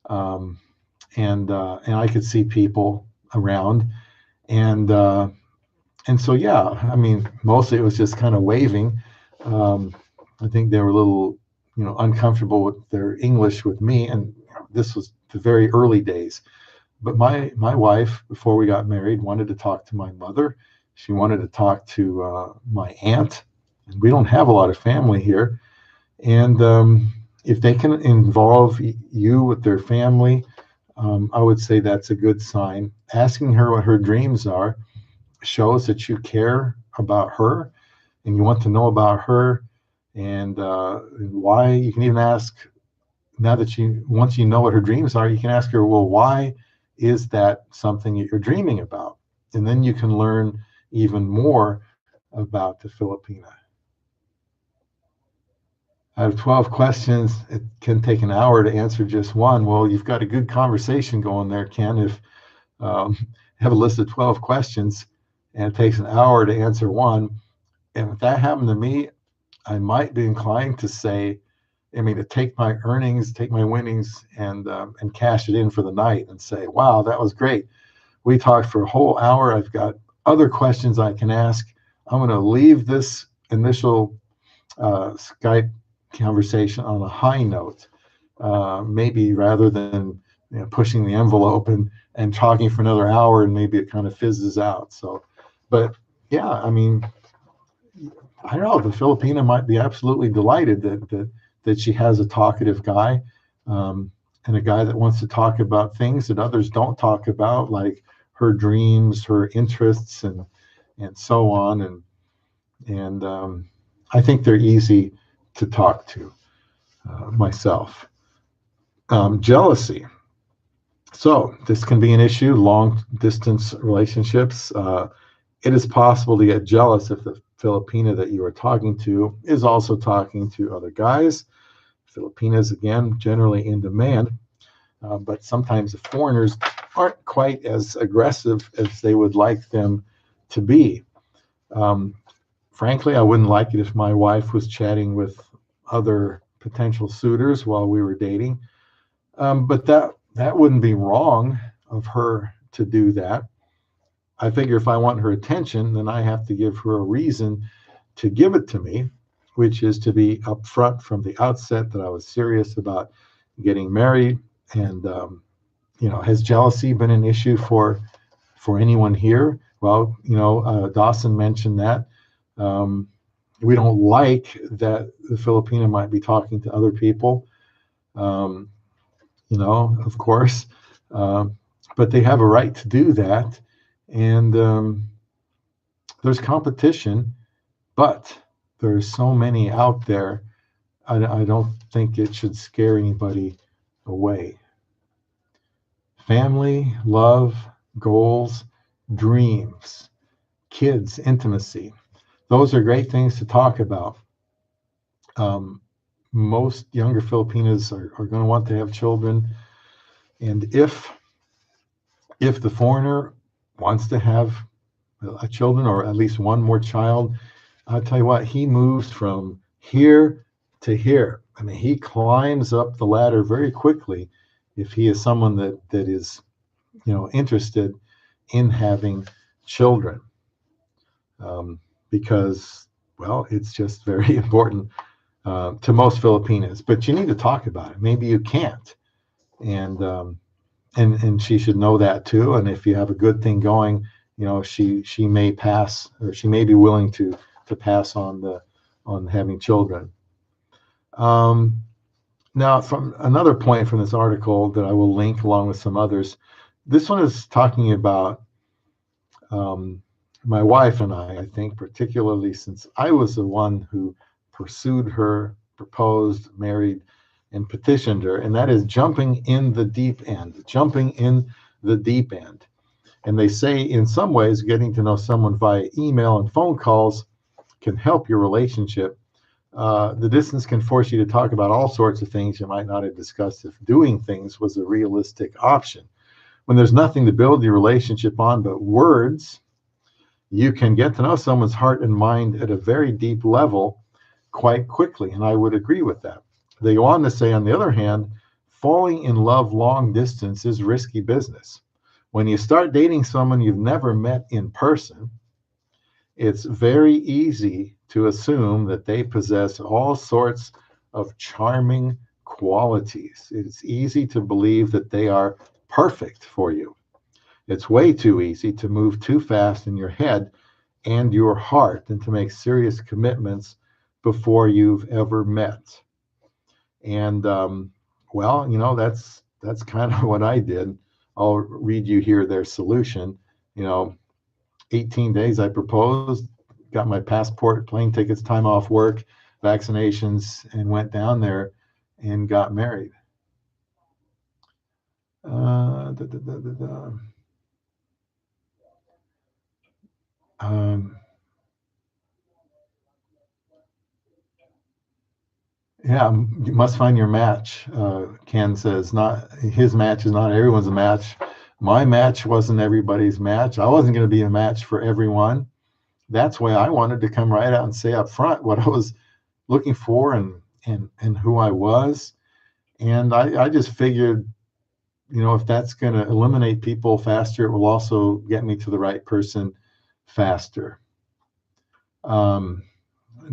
and I could see people around, and so yeah, I mean, mostly it was just kind of waving. I think they were a little, uncomfortable with their English with me, and this was the very early days. But my wife, before we got married, wanted to talk to my mother. She wanted to talk to my aunt. And we don't have a lot of family here. And if they can involve you with their family, I would say that's a good sign. Asking her what her dreams are shows that you care about her and you want to know about her, and why. You can even ask, now that once you know what her dreams are, you can ask her, well, why is that something that you're dreaming about? And then you can learn even more about the Filipina. Out of 12 questions, it can take an hour to answer just one. Well, you've got a good conversation going there, Ken. If you have a list of 12 questions and it takes an hour to answer one, and if that happened to me, I might be inclined to say, to take my earnings, take my winnings, and cash it in for the night and say, wow, that was great. We talked for a whole hour. I've got other questions I can ask. I'm going to leave this initial Skype conversation on a high note, maybe rather than pushing the envelope and talking for another hour, and maybe it kind of fizzes out. So, but yeah, I don't know. The Filipina might be absolutely delighted that she has a talkative guy, and a guy that wants to talk about things that others don't talk about, like her dreams, her interests, and so on. And I think they're easy to talk to myself. Jealousy. So this can be an issue. Long distance relationships. It is possible to get jealous if the Filipina that you are talking to is also talking to other guys. Filipinas, again, generally in demand, but sometimes the foreigners aren't quite as aggressive as they would like them to be. Frankly, I wouldn't like it if my wife was chatting with other potential suitors while we were dating, but that wouldn't be wrong of her to do that. I figure if I want her attention, then I have to give her a reason to give it to me, which is to be upfront from the outset that I was serious about getting married. And has jealousy been an issue for anyone here? Well, Dawson mentioned that. We don't like that the Filipina might be talking to other people, of course, but they have a right to do that. And there's competition, but there's so many out there. I don't think it should scare anybody away. Family, love, goals, dreams, kids, intimacy. Those are great things to talk about. Most younger Filipinas are going to want to have children. And if the foreigner wants to have children, or at least one more child, I'll tell you what, he moves from here to here. He climbs up the ladder very quickly if he is someone that is, interested in having children, because, well, it's just very important to most Filipinas. But you need to talk about it. Maybe you can't, and she should know that too. And if you have a good thing going, she may pass, or she may be willing to pass on having children. Now, from another point from this article that I will link along with some others, this one is talking about my wife and I think, particularly since I was the one who pursued her, proposed, married, and petitioned her, and that is jumping in the deep end. And they say, in some ways, getting to know someone via email and phone calls can help your relationship. The distance can force you to talk about all sorts of things you might not have discussed if doing things was a realistic option. When there's nothing to build your relationship on but words, you can get to know someone's heart and mind at a very deep level quite quickly, and I would agree with that. They go on to say, on the other hand, falling in love long distance is risky business. When you start dating someone you've never met in person, it's very easy to assume that they possess all sorts of charming qualities. It's easy to believe that they are perfect for you. It's way too easy to move too fast in your head and your heart and to make serious commitments before you've ever met. And well, that's kind of what I did. I'll read you here their solution. 18 days I proposed, got my passport, plane tickets, time off work, vaccinations, and went down there and got married. Um, yeah, you must find your match. Ken says, not his match is not everyone's a match. My match wasn't everybody's match. I wasn't going to be a match for everyone. That's why I wanted to come right out and say up front what I was looking for and who I was. And I just figured, if that's going to eliminate people faster, it will also get me to the right person faster. Um,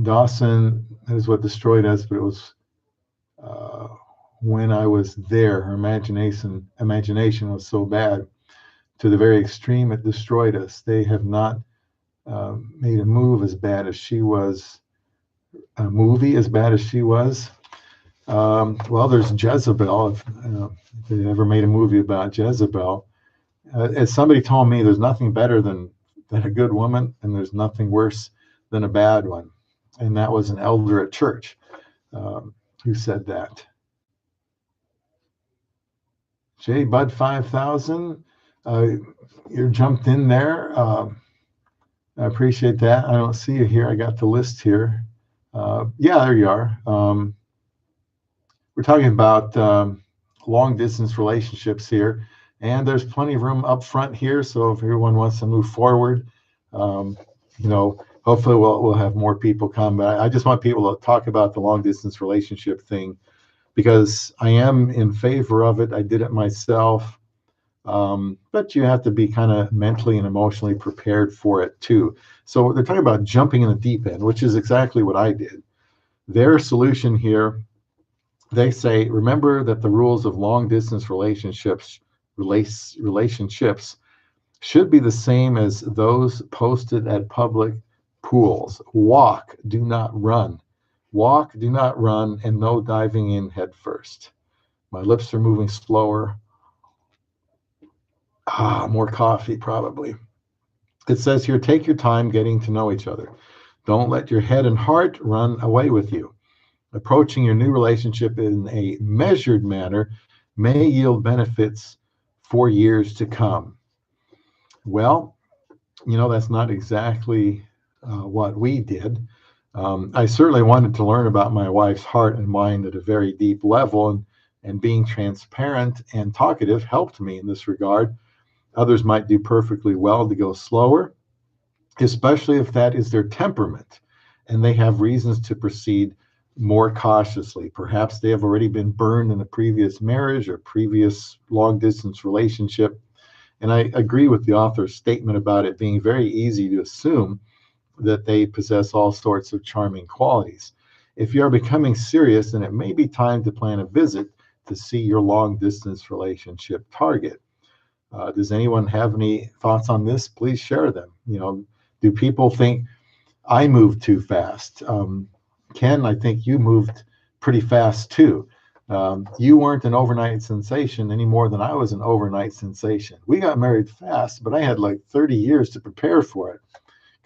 Dawson is what destroyed us, but it was uh, when I was there. Her imagination was so bad to the very extreme it destroyed us. They have not made a move as bad as she was, a movie as bad as she was. Well, there's Jezebel. If they ever made a movie about Jezebel, as somebody told me, there's nothing better than a good woman, and there's nothing worse than a bad one. And that was an elder at church who said that. Jay Bud 5000, you're jumped in there. I appreciate that. I don't see you here. I got the list here. Yeah, there you are. We're talking about long distance relationships here, and there's plenty of room up front here. So if everyone wants to move forward, hopefully we'll have more people come. But I just want people to talk about the long distance relationship thing because I am in favor of it. I did it myself. But you have to be kind of mentally and emotionally prepared for it too. So they're talking about jumping in the deep end, which is exactly what I did. Their solution here, they say, remember that the rules of long distance relationships should be the same as those posted at public pools. Walk, do not run. Walk, do not run, and no diving in head first. My lips are moving slower. More coffee, probably. It says here, take your time getting to know each other. Don't let your head and heart run away with you. Approaching your new relationship in a measured manner may yield benefits for years to come. Well, that's not exactly what we did. I certainly wanted to learn about my wife's heart and mind at a very deep level, and being transparent and talkative helped me in this regard. Others might do perfectly well to go slower, especially if that is their temperament and they have reasons to proceed more cautiously. Perhaps they have already been burned in a previous marriage or previous long distance relationship. And I agree with the author's statement about it being very easy to assume that they possess all sorts of charming qualities. If you are becoming serious, then it may be time to plan a visit to see your long distance relationship target. Does anyone have any thoughts on this? Please share them. Do people think I moved too fast? Ken, I think you moved pretty fast too. You weren't an overnight sensation any more than I was an overnight sensation. We got married fast, but I had like 30 years to prepare for it.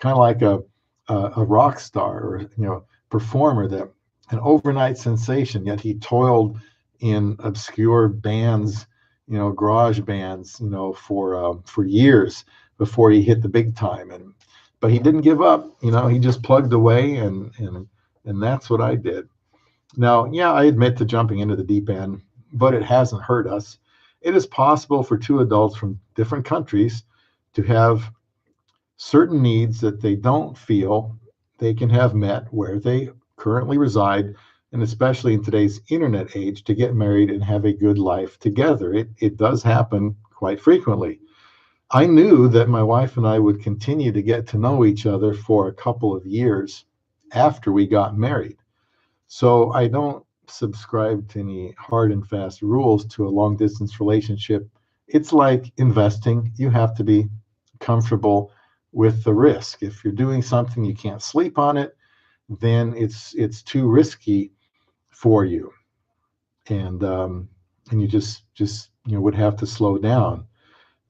Kind of like a rock star or performer, that an overnight sensation, yet he toiled in obscure bands, garage bands, for years before he hit the big time. But he didn't give up. He just plugged away, and that's what I did. Now, yeah, I admit to jumping into the deep end, but it hasn't hurt us. It is possible for two adults from different countries to have certain needs that they don't feel they can have met where they currently reside, and especially in today's internet age, to get married and have a good life together. It does happen quite frequently. I knew that my wife and I would continue to get to know each other for a couple of years after we got married. So I don't subscribe to any hard and fast rules to a long distance relationship. It's like investing. You have to be comfortable with the risk. If you're doing something you can't sleep on it, then it's too risky for you, and you just would have to slow down.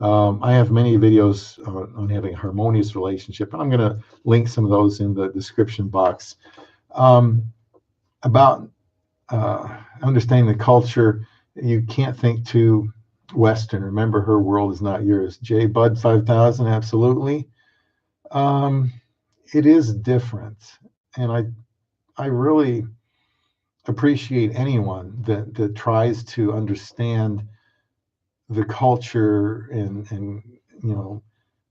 I have many videos on having a harmonious relationship, and I'm going to link some of those in the description box. About understanding the culture, you can't think too Western. Remember, her world is not yours. J Bud 5000, absolutely. Um, it is different, and I really appreciate anyone that tries to understand the culture and you know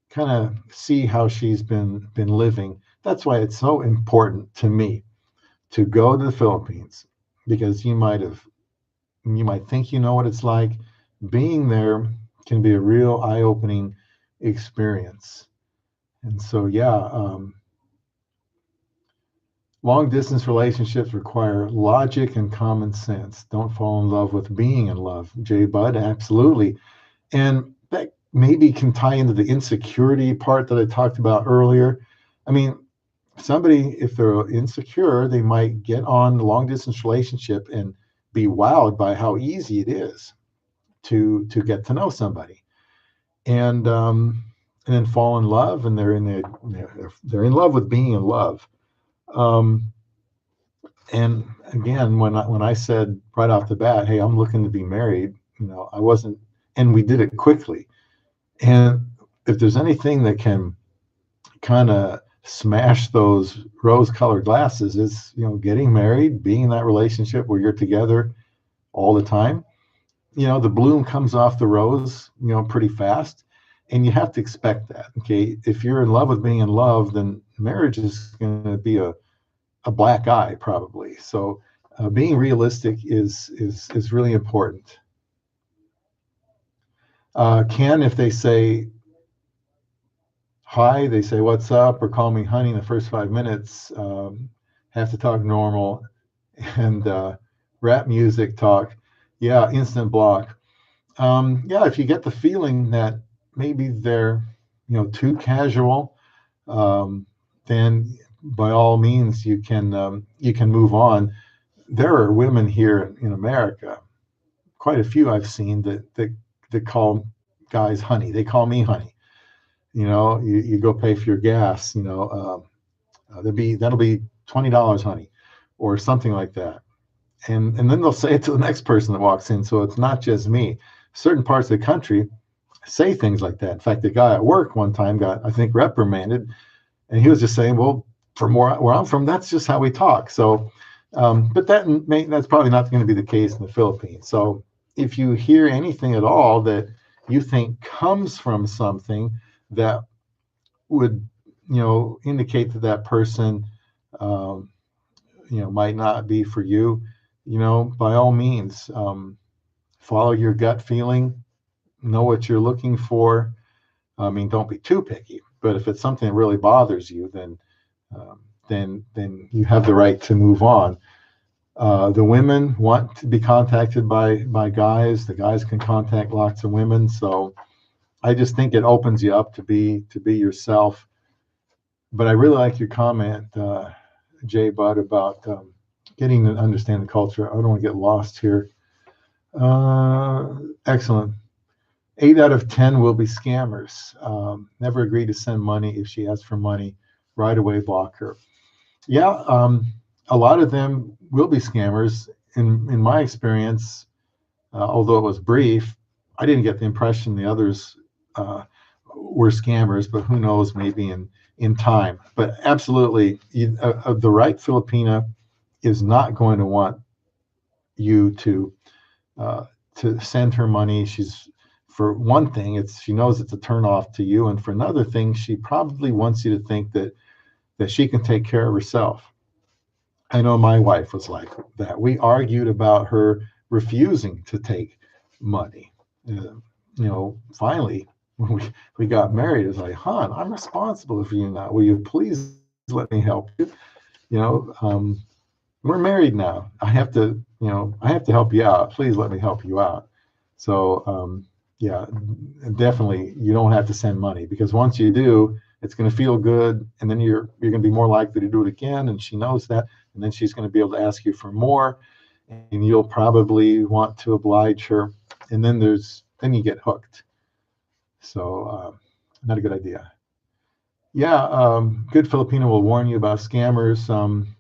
kind of see how she's been living. That's why it's so important to me to go to the Philippines, because you might think you know what it's like. Being there can be a real eye-opening experience. And so, yeah, long distance relationships require logic and common sense. Don't fall in love with being in love. Jay Budd, absolutely. And that maybe can tie into the insecurity part that I talked about earlier. I mean, somebody, if they're insecure, they might get on a long distance relationship and be wowed by how easy it is to get to know somebody, and then fall in love, and they're in love with being in love. Um, and again, when I said right off the bat, hey, I'm looking to be married, I wasn't, and we did it quickly. And if there's anything that can kind of smash those rose-colored glasses, it's getting married, being in that relationship where you're together all the time. The bloom comes off the rose, pretty fast, and you have to expect that. Okay, if you're in love with being in love, then marriage is going to be a black eye probably. So being realistic is really important. If they say hi, they say what's up or call me honey in the first 5 minutes. Have to talk normal, and rap music talk. Yeah, instant block. Yeah, if you get the feeling that maybe they're too casual, um, then by all means you can move on. There are women here in America, quite a few I've seen that call guys honey. They call me honey. You go pay for your gas. That'll be $20, honey, or something like that. And then they'll say it to the next person that walks in. So it's not just me. Certain parts of the country say things like that. In fact, the guy at work one time got, I think, reprimanded, and he was just saying, "Well, from where I'm from, that's just how we talk." So, but that's probably not going to be the case in the Philippines. So, if you hear anything at all that you think comes from something that would, indicate that that person, um, might not be for you, by all means, follow your gut feeling, know what you're looking for. I mean, don't be too picky, but if it's something that really bothers you, um, then you have the right to move on. The women want to be contacted by guys. The guys can contact lots of women. So I just think it opens you up to be yourself. But I really like your comment, Jay Budd, about getting to understand the culture. I don't want to get lost here. Excellent. 8 out of 10 will be scammers. Never agree to send money. If she asks for money, right away block her. Yeah, a lot of them will be scammers. In my experience, although it was brief, I didn't get the impression the others were scammers. But who knows? Maybe in time. But absolutely, the right Filipina is not going to want you uh, to send her money. For one thing, she knows it's a turnoff to you, and for another thing, she probably wants you to think that she can take care of herself. I know my wife was like that. We argued about her refusing to take money. Finally, when we got married, it was like, hon, I'm responsible for you now. Will you please let me help you? You know, um, we're married now. I have to help you out. Please let me help you out. So, yeah, definitely, you don't have to send money, because once you do, it's going to feel good, and then you're going to be more likely to do it again, and she knows that, and then she's going to be able to ask you for more, and you'll probably want to oblige her, and then you get hooked. So, not a good idea. Yeah, good Filipino will warn you about scammers. Um,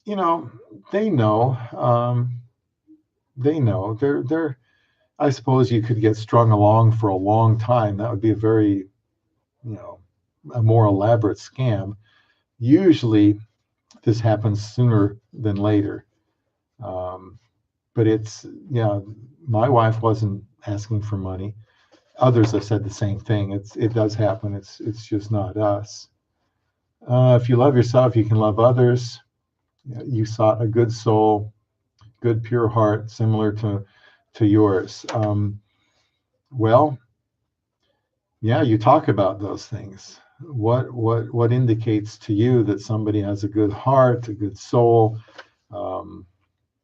you know, they know. They know. They're. I suppose you could get strung along for a long time. That would be a very, you know, a more elaborate scam. Usually, this happens sooner than later. Um, but it's, yeah, my wife wasn't asking for money. Others have said the same thing. It does happen. It's just not us. If you love yourself, you can love others. You sought a good soul, good pure heart, similar to yours. Well, yeah, you talk about those things. What indicates to you that somebody has a good heart, a good soul? Um,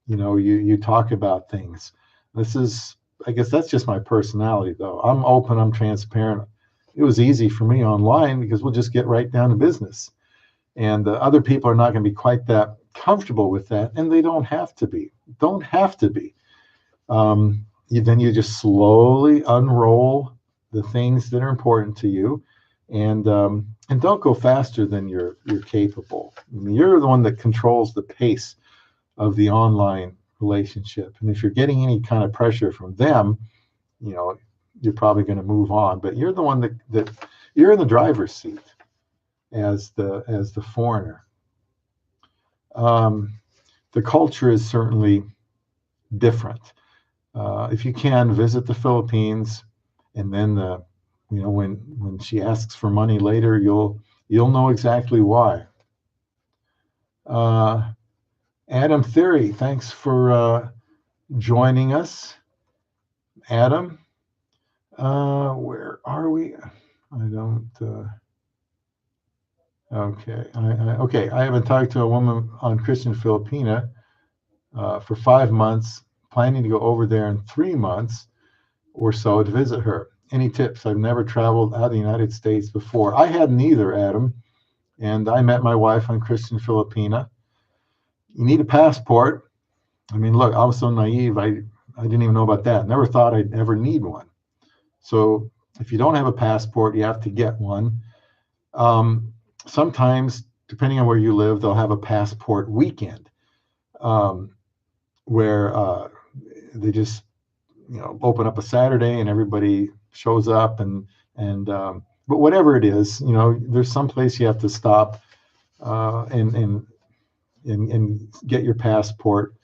you talk about things. This is, I guess that's just my personality, though. I'm open, I'm transparent. It was easy for me online because we'll just get right down to business. And other people are not going to be quite that comfortable with that, and they don't have to be. Don't have to be. Then you just slowly unroll the things that are important to you, and don't go faster than you're capable. I mean, you're the one that controls the pace of the online relationship, and if you're getting any kind of pressure from them, you know you're probably going to move on. But you're the one that you're in the driver's seat as the foreigner. Um, the culture is certainly different. If you can visit the Philippines, and then when she asks for money later, you'll know exactly why. Uh, Adam Theory, thanks for joining us. Adam, where are we? I don't. Okay, okay. I haven't talked to a woman on Christian Filipina for 5 months. Planning to go over there in 3 months or so to visit her. Any tips? I've never traveled out of the United States before. I hadn't either, Adam. And I met my wife on Christian Filipina. You need a passport. I mean, look, I was so naive. I didn't even know about that. Never thought I'd ever need one. So if you don't have a passport, you have to get one. Sometimes, depending on where you live, they'll have a passport weekend where they just open up a Saturday and everybody shows up and but whatever it is, there's some place you have to stop and get your passport.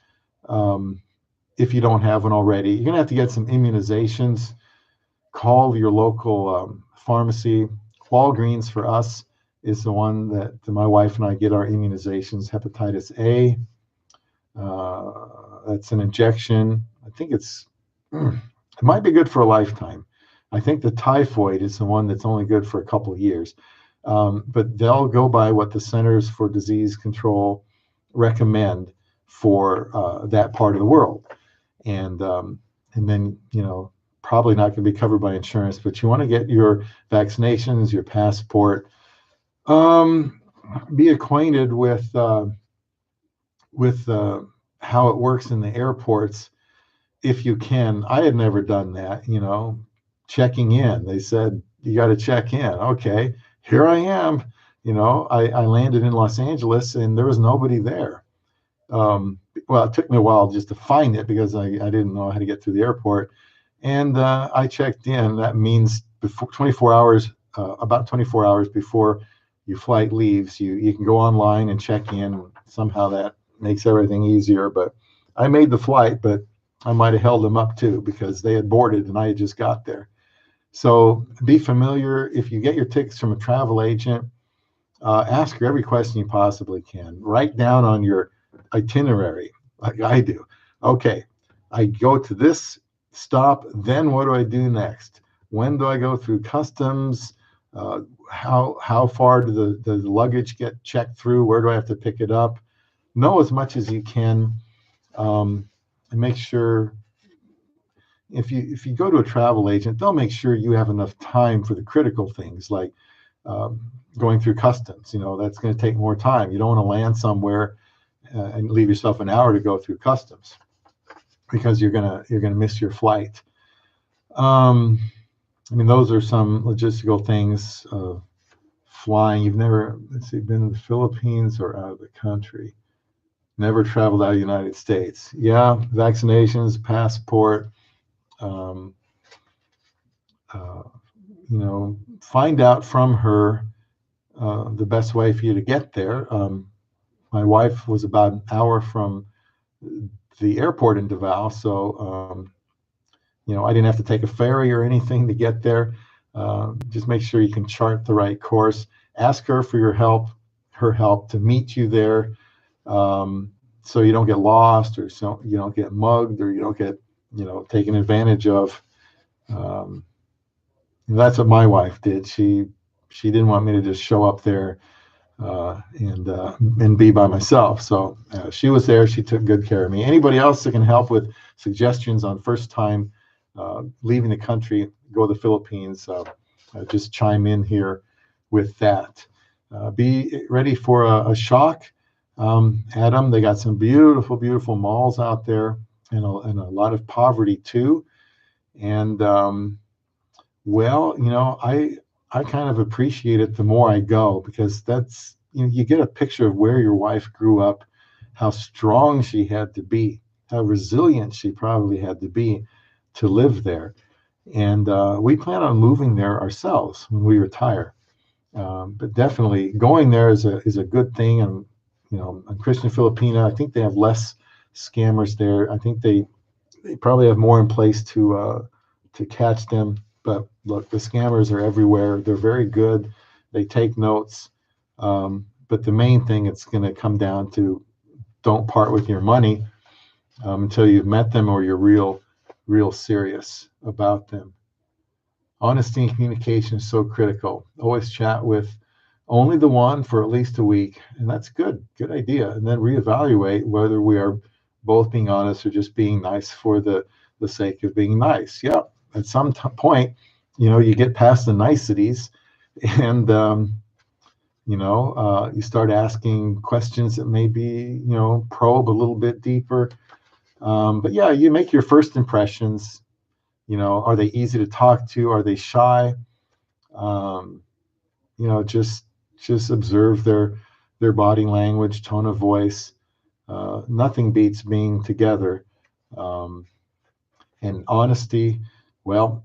If you don't have one already, you're gonna have to get some immunizations. Call your local pharmacy. Walgreens for us is the one that my wife and I get our immunizations. Hepatitis A, that's an injection. I think it might be good for a lifetime. I think the typhoid is the one that's only good for a couple of years. But they'll go by what the Centers for Disease Control recommend for that part of the world. And then, probably not going to be covered by insurance, but you want to get your vaccinations, your passport, be acquainted with how it works in the airports if you can. I had never done that, checking in. They said, you got to check in. Okay, here I am. I landed in Los Angeles and there was nobody there. Well, it took me a while just to find it because I didn't know how to get through the airport. And I checked in. That means before 24 hours, about 24 hours before your flight leaves, you can go online and check in. Somehow that makes everything easier. But I made the flight, but I might have held them up too because they had boarded and I had just got there. So be familiar. If you get your tickets from a travel agent, ask her every question you possibly can. Write down on your itinerary, like I do. Okay, I go to this stop, then what do I do next? When do I go through customs? How far do the luggage get checked through? Where do I have to pick it up? Know as much as you can, and make sure if you go to a travel agent, they'll make sure you have enough time for the critical things like going through customs. That's going to take more time. You don't want to land somewhere and leave yourself an hour to go through customs because you're gonna miss your flight. Those are some logistical things of flying. You've never, been in the Philippines or out of the country. Never traveled out of the United States. Yeah, vaccinations, passport. Find out from her the best way for you to get there. My wife was about an hour from the airport in Davao, so I didn't have to take a ferry or anything to get there. Just make sure you can chart the right course. Ask her for her help to meet you there, so you don't get lost, or so you don't get mugged, or you don't get taken advantage of. Um, that's what my wife did. She didn't want me to just show up there and be by myself. So she was there. She took good care of me. Anybody else that can help with suggestions on first time leaving the country, go to the Philippines, just chime in here with that. Be ready for a shock. Adam, they got some beautiful, beautiful malls out there, and a lot of poverty too. And I kind of appreciate it the more I go, because that's, you get a picture of where your wife grew up, how strong she had to be, how resilient she probably had to be to live there. And we plan on moving there ourselves when we retire. But definitely going there is a good thing. And on Christian Filipina, I think they have less scammers there. I think they probably have more in place to catch them. But look, the scammers are everywhere. They're very good. They take notes. But the main thing it's going to come down to, don't part with your money until you've met them, or you're real serious about them. Honesty and communication is so critical. Always chat with only the one for at least a week. And that's good idea. And then reevaluate whether we are both being honest or just being nice for the sake of being nice. Yeah. At some point, you get past the niceties, and you start asking questions that maybe probe a little bit deeper. But yeah, you make your first impressions. Are they easy to talk to? Are they shy? Just observe their body language, tone of voice. Nothing beats being together. And honesty, well,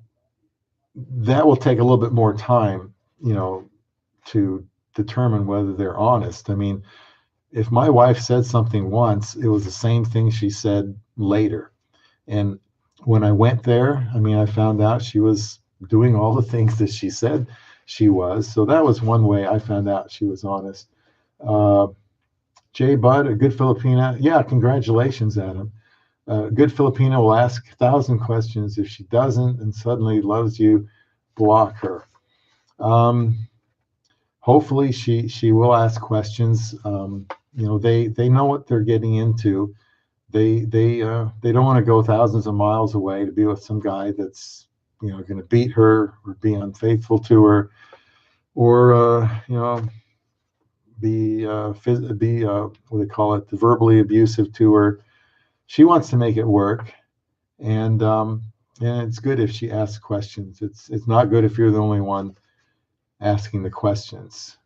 that will take a little bit more time, to determine whether they're honest. I mean, if my wife said something once, it was the same thing she said later. And when I went there, I found out she was doing all the things that she said she was. So that was one way I found out she was honest. Jay Bud, a good Filipina. Yeah, congratulations, Adam. A good Filipina will ask 1,000 questions. If she doesn't and suddenly loves you, block her. Hopefully she will ask questions. They know what they're getting into. They don't want to go thousands of miles away to be with some guy that's going to beat her or be unfaithful to her, or be what do they call it, verbally abusive to her. She wants to make it work, and it's good if she asks questions. It's not good if you're the only one asking the questions.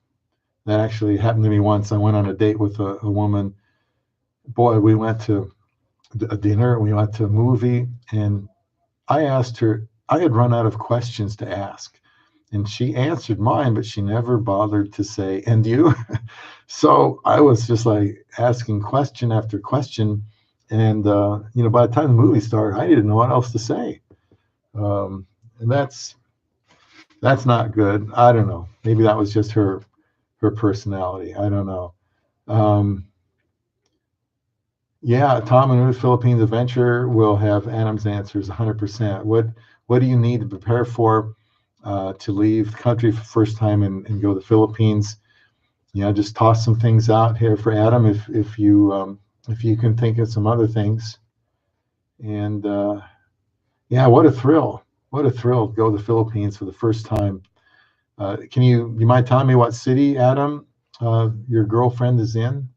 That actually happened to me once. I went on a date with a woman. Boy, we went to a dinner, we went to a movie, and I asked her, I had run out of questions to ask, and she answered mine, but she never bothered to say, and you? So I was just like asking question after question, and by the time the movie started, I didn't know what else to say. And that's not good. I don't know. Maybe that was just her personality. I don't know. Yeah, Tom and Ruth Philippines Adventure will have Adam's answers 100%. What do you need to prepare for to leave the country for the first time and go to the Philippines? Just toss some things out here for Adam if you can think of some other things. And yeah, what a thrill! What a thrill to go to the Philippines for the first time. You mind telling me what city, Adam, your girlfriend is in?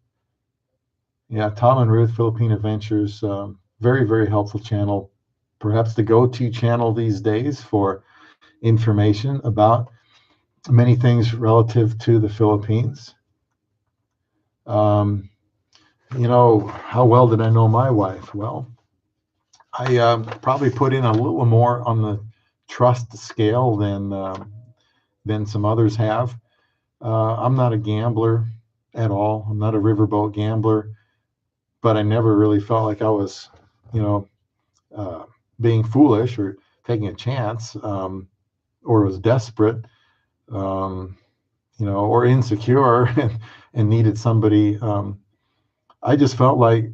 Yeah, Tom and Ruth Philippine Adventures, very, very helpful channel, perhaps the go-to channel these days for information about many things relative to the Philippines. How well did I know my wife? Well, I probably put in a little more on the trust scale than some others have. I'm not a gambler at all. I'm not a riverboat gambler, but I never really felt like I was, you know, uh, being foolish or taking a chance, or was desperate, um, or insecure and needed somebody. I just felt like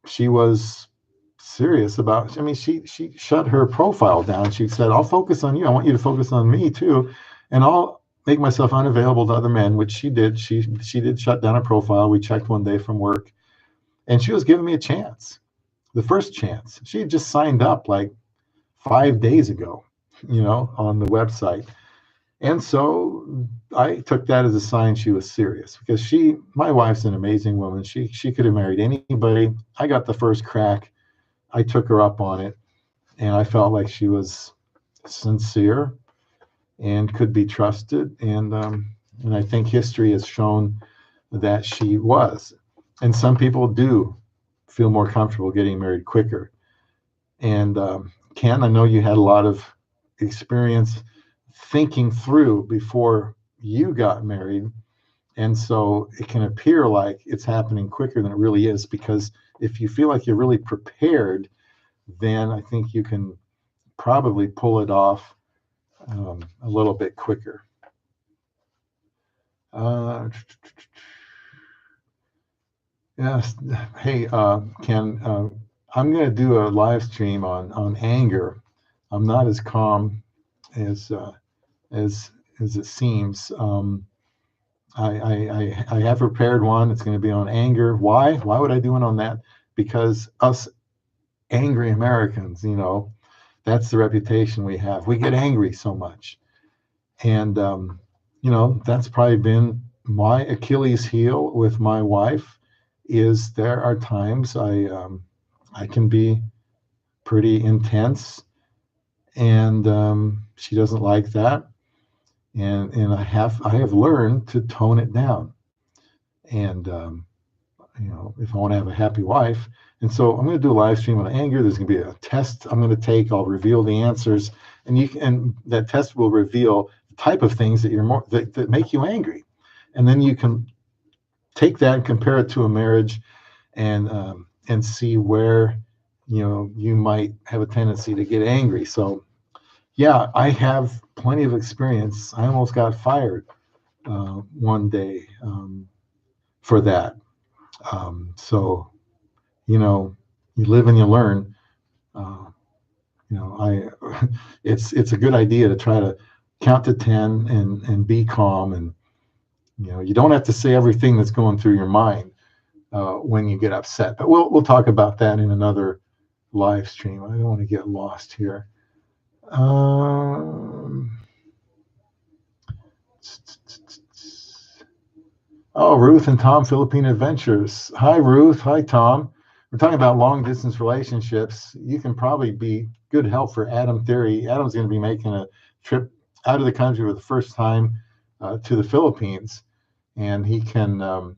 she was serious about. I mean, she shut her profile down. She said, "I'll focus on you. I want you to focus on me too, and I'll make myself unavailable to other men," which she did. She did shut down her profile. We checked one day from work, and she was giving me a chance, the first chance. She had just signed up like 5 days ago, on the website. And so I took that as a sign she was serious, because my wife's an amazing woman. She could have married anybody. I got the first crack. I took her up on it, and I felt like she was sincere and could be trusted. And I think history has shown that she was. And some people do feel more comfortable getting married quicker. And Ken, I know you had a lot of experience thinking through before you got married. And so it can appear like it's happening quicker than it really is, because if you feel like you're really prepared, then I think you can probably pull it off a little bit quicker. Uh, yes. Hey, Ken, I'm going to do a live stream on anger. I'm not as calm as as as it seems. I have prepared one. It's going to be on anger. Why? Why would I do one on that? Because us angry Americans, that's the reputation we have. We get angry so much, and that's probably been my Achilles heel with my wife. Is there are times I can be pretty intense, and she doesn't like that, and I have learned to tone it down. And if I want to have a happy wife. And so I'm going to do a live stream on anger. There's going to be a test I'm going to take. I'll reveal the answers, and that test will reveal the type of things that make you angry. And then you can take that and compare it to a marriage, and see where you might have a tendency to get angry. So yeah, I have plenty of experience. I almost got fired one day for that. So you live and you learn. Uh, I it's a good idea to try to count to 10 and be calm, and you don't have to say everything that's going through your mind when you get upset. But we'll talk about that in another live stream. I don't want to get lost here. Um, Oh, Ruth and Tom, Filipina Adventures. Hi, Ruth. Hi, Tom. We're talking about long distance relationships. You can probably be good help for Adam Theory. Adam's going to be making a trip out of the country for the first time to the Philippines, and he can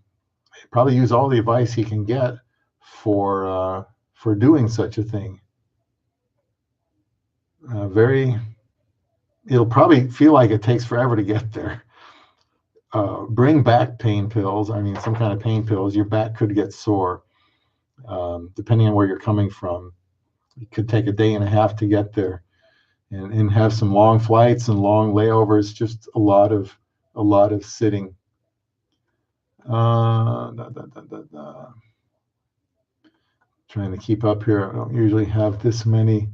probably use all the advice he can get for doing such a thing. It'll probably feel like it takes forever to get there. Bring back pain pills. I mean, some kind of pain pills. Your back could get sore, depending on where you're coming from. It could take a day and a half to get there, and have some long flights and long layovers. Just a lot of sitting. Trying to keep up here. I don't usually have this many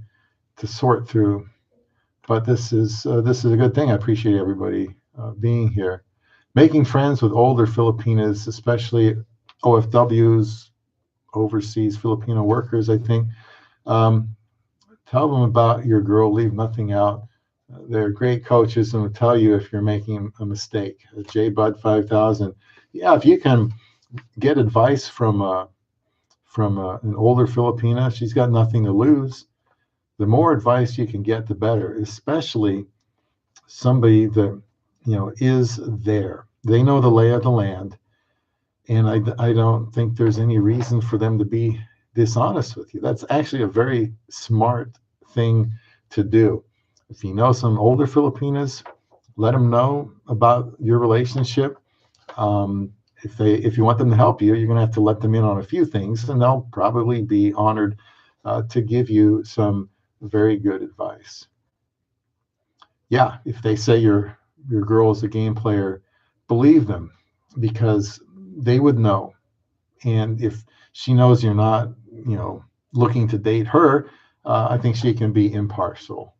to sort through, but this is a good thing. I appreciate everybody being here. Making friends with older Filipinas, especially OFWs, overseas Filipino workers, I think. Tell them about your girl, leave nothing out. They're great coaches and will tell you if you're making a mistake. JBud 5000. Yeah, if you can get advice from an older Filipina, she's got nothing to lose. The more advice you can get, the better, especially somebody that is there. They know the lay of the land, and I don't think there's any reason for them to be dishonest with you. That's actually a very smart thing to do. If you know some older Filipinas, Let them know about your relationship. If you want them to help you, you're going to have to let them in on a few things, and they'll probably be honored to give you some very good advice. Yeah, if they say your girl is a game player, believe them, because they would know. And if she knows you're not, looking to date her, I think she can be impartial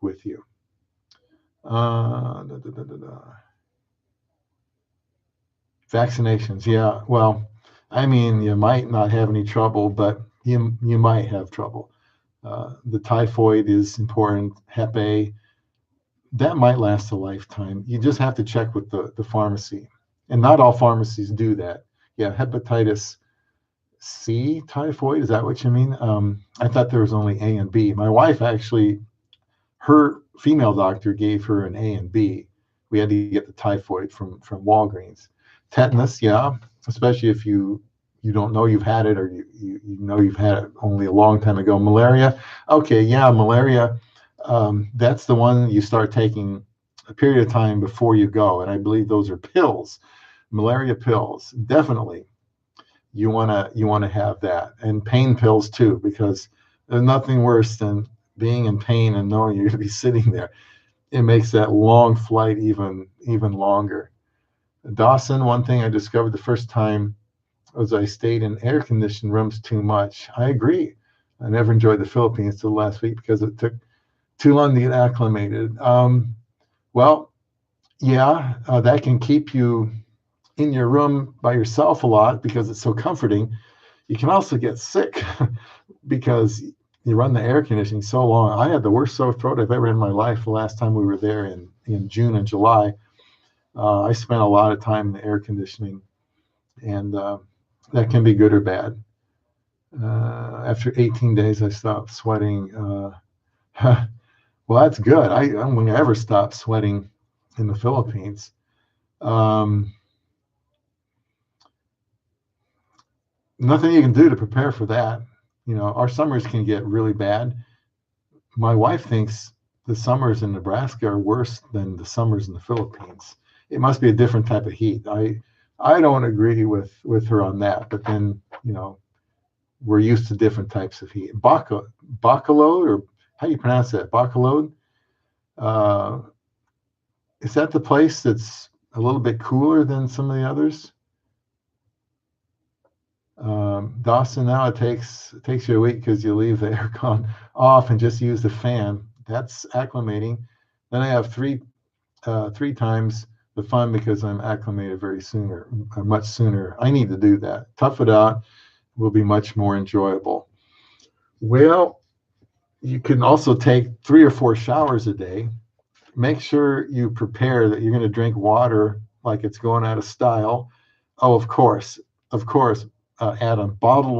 with you. Da, da, da, da, da. Vaccinations, yeah. Well, I mean, you might not have any trouble, but you might have trouble. The typhoid is important. Hep A, that might last a lifetime. You just have to check with the pharmacy, and not all pharmacies do that. Yeah, hepatitis C typhoid. Is that what you mean? I thought there was only A and B. My wife actually, her female doctor gave her an A and B. We had to get the typhoid from Walgreens. Tetanus, yeah, especially if you don't know you've had it, or you know you've had it only a long time ago. Malaria, okay, yeah, malaria. That's the one you start taking a period of time before you go, and I believe those are pills, malaria pills. Definitely, you want to have that, and pain pills too, because there's nothing worse than being in pain and knowing you're going to be sitting there. It makes that long flight even longer. Dawson, one thing I discovered the first time was I stayed in air conditioned rooms too much. I agree. I never enjoyed the Philippines till last week because it took too long to get acclimated. Well, yeah, that can keep you in your room by yourself a lot because it's so comforting. You can also get sick because you run the air conditioning so long. I had the worst sore throat I've ever had in my life the last time we were there in June and July. I spent a lot of time in the air conditioning, and that can be good or bad. After 18 days, I stopped sweating. Well, that's good. I don't think I ever stopped sweating in the Philippines. Um, Nothing you can do to prepare for that. Our summers can get really bad. My wife thinks the summers in Nebraska are worse than the summers in the Philippines. It must be a different type of heat. I don't agree with her on that. But then, we're used to different types of heat. Bacolod, or how do you pronounce that? Bacolod. Uh, is that the place that's a little bit cooler than some of the others? Dawson, now it takes you a week because you leave the aircon off and just use the fan. That's acclimating. Then I have three times the fun because I'm acclimated much sooner. I need to do that. Tough it out will be much more enjoyable. Well, you can also take 3 or 4 showers a day. Make sure you prepare that you're going to drink water like it's going out of style. Oh, of course, Adam, bottled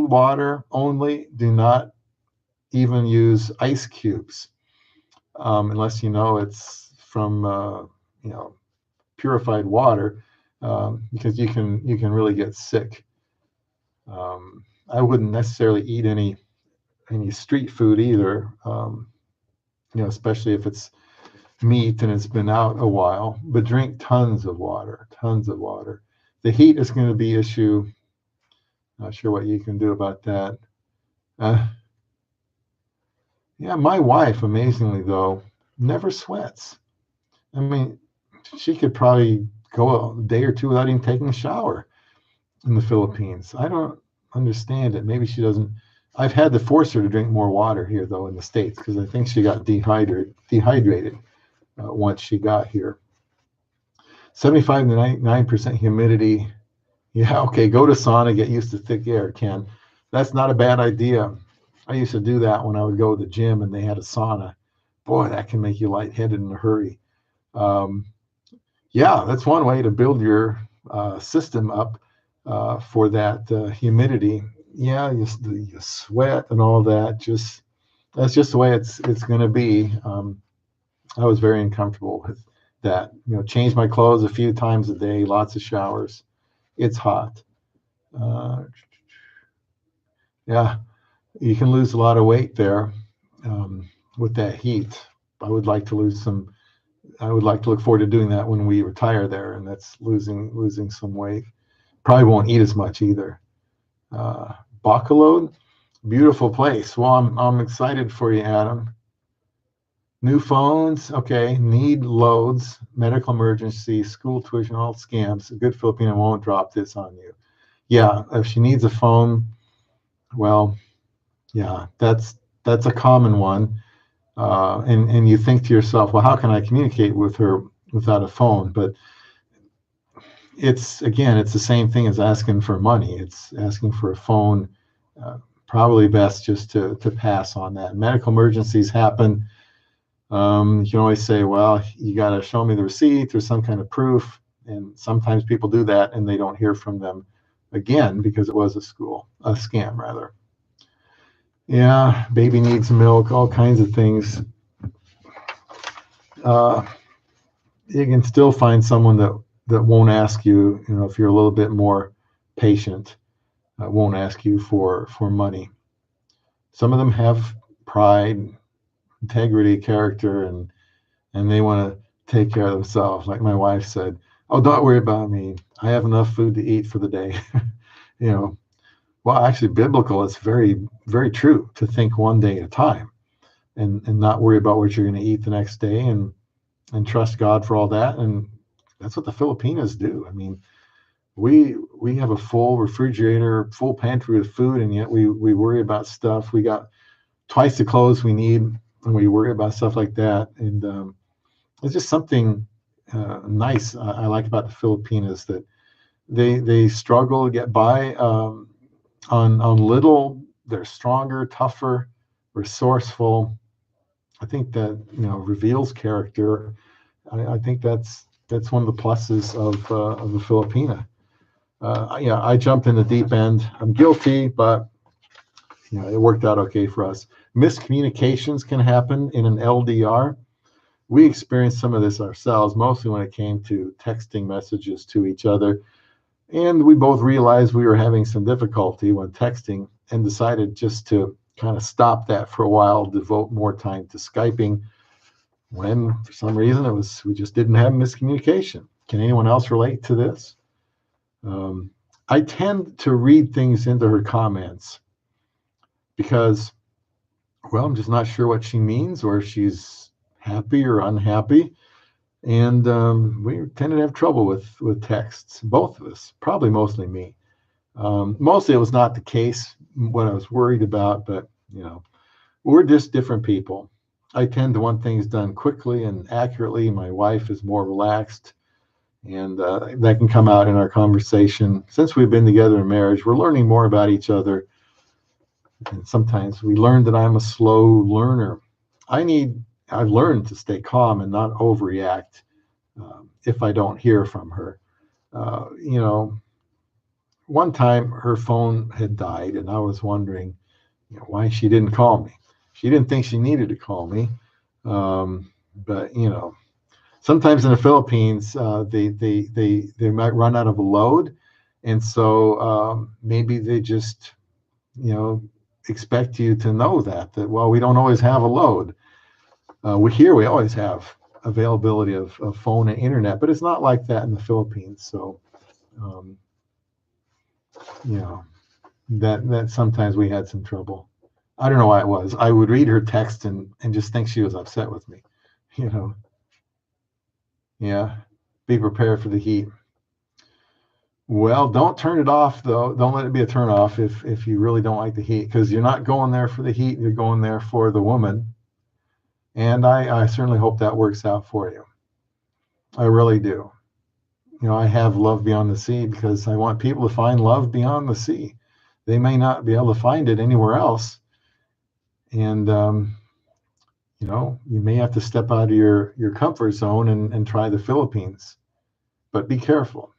water only. Do not even use ice cubes unless you know it's from purified water, because you can really get sick. I wouldn't necessarily eat any street food either, especially if it's meat and it's been out a while. But drink tons of water, tons of water. The heat is going to be an issue. Not sure what you can do about that. Uh, yeah, my wife, amazingly though, never sweats. I mean, she could probably go a day or two without even taking a shower in the Philippines. I don't understand it. Maybe she doesn't. I've had to force her to drink more water here, though, in the States, because I think she got dehydrated once she got here. 75 to 99% humidity. Yeah, okay, go to sauna, get used to thick air, Ken. That's not a bad idea. I used to do that when I would go to the gym and they had a sauna. Boy, that can make you lightheaded in a hurry. Um, yeah, that's one way to build your system up for that humidity. Yeah, you sweat and all that. That's just the way it's going to be. I was very uncomfortable with that. Change my clothes a few times a day, lots of showers. It's hot. Uh, yeah, you can lose a lot of weight there with that heat. I would like to lose some. I would like to look forward to doing that when we retire there, and that's losing some weight. Probably won't eat as much either. Bacolod, beautiful place. Well, I'm excited for you, Adam. New phones, okay. Need loads, medical emergency, school tuition, all scams. A good Filipino won't drop this on you. Yeah, if she needs a phone, well, yeah, that's a common one. And you think to yourself, well, how can I communicate with her without a phone? But it's the same thing as asking for money. It's asking for a phone. Probably best just to pass on that. Medical emergencies happen. You can always say, well, you got to show me the receipt or some kind of proof. And sometimes people do that and they don't hear from them again because it was a scam rather. Yeah, baby needs milk, all kinds of things. You can still find someone that won't ask you, if you're a little bit more patient, won't ask you for money. Some of them have pride, integrity, character, and they want to take care of themselves. Like my wife said, "Oh, don't worry about me. I have enough food to eat for the day." Well, actually, biblical. It's very, very true to think one day at a time, and not worry about what you're going to eat the next day, and trust God for all that. And that's what the Filipinas do. I mean, we have a full refrigerator, full pantry with food, and yet we worry about stuff. We got twice the clothes we need, and we worry about stuff like that. And it's just something nice I like about the Filipinas, that they struggle to get by on little. They're stronger, tougher, resourceful. I think that reveals character. I think that's one of the pluses of a Filipina. I jumped in the deep end. I'm guilty, but it worked out okay for us. Miscommunications can happen in an LDR. We experienced some of this ourselves, mostly when it came to texting messages to each other. And we both realized we were having some difficulty when texting and decided just to kind of stop that for a while, devote more time to Skyping, when for some reason we just didn't have miscommunication. Can anyone else relate to this? I tend to read things into her comments because, well, I'm just not sure what she means, or if she's happy or unhappy. And we tend to have trouble with texts, both of us, probably mostly me. Mostly it was not the case, what I was worried about, but, we're just different people. I tend to want things done quickly and accurately. My wife is more relaxed, and that can come out in our conversation. Since we've been together in marriage, we're learning more about each other. And sometimes we learn that I'm a slow learner. I've learned to stay calm and not overreact if I don't hear from her. One time her phone had died, and I was wondering why she didn't call me. She didn't think she needed to call me. But sometimes in the Philippines, they might run out of a load, and so maybe they just expect you to know that well, we don't always have a load. We always have availability of phone and internet, but it's not like that in the Philippines. So that sometimes we had some trouble. I don't know why it was. I would read her text and just think she was upset with me. Yeah, be prepared for the heat. Well, don't turn it off, though. Don't let it be a turn off if you really don't like the heat, because you're not going there for the heat. You're going there for the woman. And I certainly hope that works out for you. I really do. I have love beyond the sea because I want people to find love beyond the sea. They may not be able to find it anywhere else. And, you may have to step out of your comfort zone and try the Philippines. But be careful.